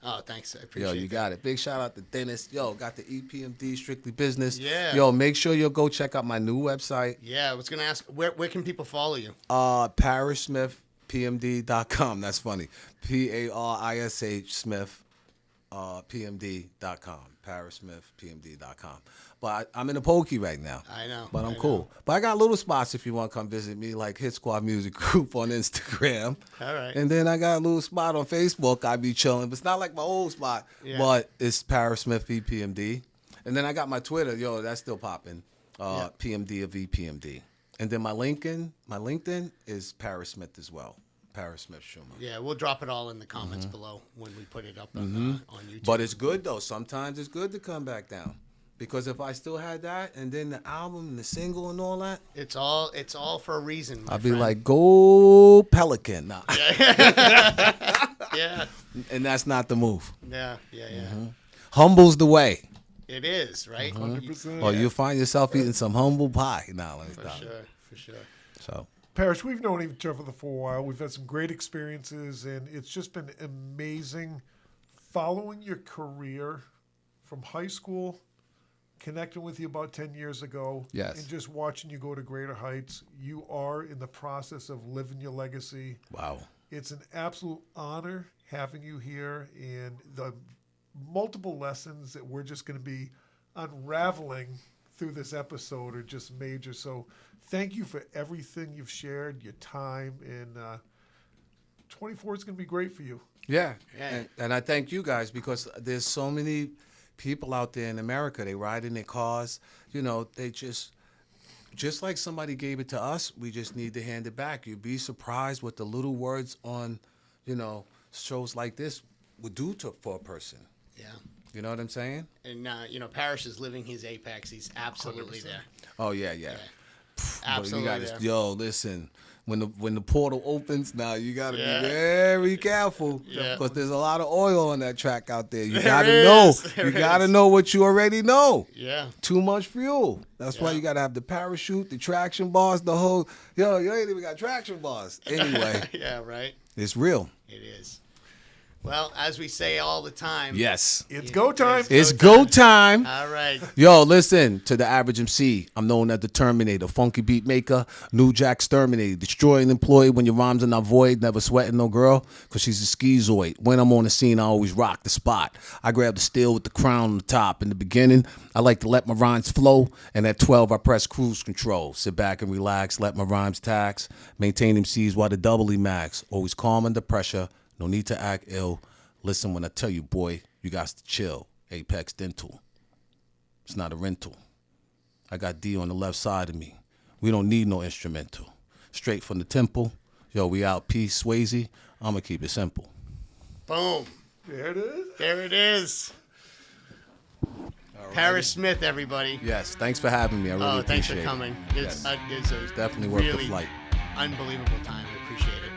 Oh, thanks. I appreciate Yo, it. you got it. Big shout out to Dennis. Yo, got the EPMD, Strictly Business. Yeah. Yo, make sure you'll go check out my new website. Yeah, I was going to ask, where can people follow you? ParrishSmithPMD.com. That's funny. Parish Smith PMD.com. ParrishSmithPMD.com. But I'm in a pokey right now. I know. But I'm I cool. know. But I got little spots if you want to come visit me, like Hit Squad Music Group on Instagram. All right. And then I got a little spot on Facebook. I be chilling. But it's not like my old spot. Yeah. But it's Parrish Smith EPMD. And then I got my Twitter. Yo, that's still popping. PMD of EPMD. And then my LinkedIn is Parrish Smith as well. Parrish Smith Schumer. Yeah, we'll drop it all in the comments below when we put it up on YouTube. But it's good though. Sometimes it's good to come back down. Because if I still had that and then the album and the single and all that, it's all for a reason. I'd be like, go Pelican. Nah. Yeah. And that's not the move. Yeah. Humble's the way. It is, right? 100%. Or you'll find yourself eating some humble pie. Nah, let me stop. For sure. So, Parrish, we've known each other for a while. We've had some great experiences, and it's just been amazing following your career from high school, connecting with you about 10 years ago, Yes. and just watching you go to greater heights. You are in the process of living your legacy. wow. It's an absolute honor having you here, and the multiple lessons that we're just going to be unraveling through this episode are just major. So thank you for everything you've shared, your time, and 24 is going to be great for you. Yeah. Yeah. And I thank you guys because there's so many people out there in America. They ride in their cars. You know, they just like somebody gave it to us, we just need to hand it back. You'd be surprised what the little words on, you know, shows like this would do for a person. Yeah. You know what I'm saying? And Parrish is living his apex. He's absolutely 100%. there. Oh, yeah. Absolutely But you there. gotta, yo, listen. When the portal opens, now you gotta Yeah. be very careful Yeah. because there's a lot of oil on that track out there. You There gotta is. know. There You gotta is. know what you already know. Yeah. Too much fuel. That's why Yeah. you gotta have the parachute, the traction bars, the whole. Yo, you ain't even got traction bars. Anyway, Yeah, right. it's real. It is. Well, as we say all the time. Yes, It's go time. it's go time. All right. Yo, listen to the average MC. I'm known as the Terminator, funky beat maker, New Jack Exterminator, destroying employee when your rhymes are not void, never sweating no girl, cause she's a schizoid. When I'm on the scene, I always rock the spot. I grab the steel with the crown on the top. In the beginning, I like to let my rhymes flow, and at 12, I press cruise control. Sit back and relax, let my rhymes tax, maintain MCs while the doubly max. Always calm under pressure, no need to act ill. Listen when I tell you, boy, you got to chill. Apex Dental. It's not a rental. I got D on the left side of me. We don't need no instrumental. Straight from the temple. Yo, we out. Peace, Swayze. I'm going to keep it simple. Boom. There it is. There it is. Parrish Smith, everybody. Yes, thanks for having me. I really Thanks appreciate for it. coming. It's Yes. a Definitely worth the really flight. unbelievable time. I appreciate it.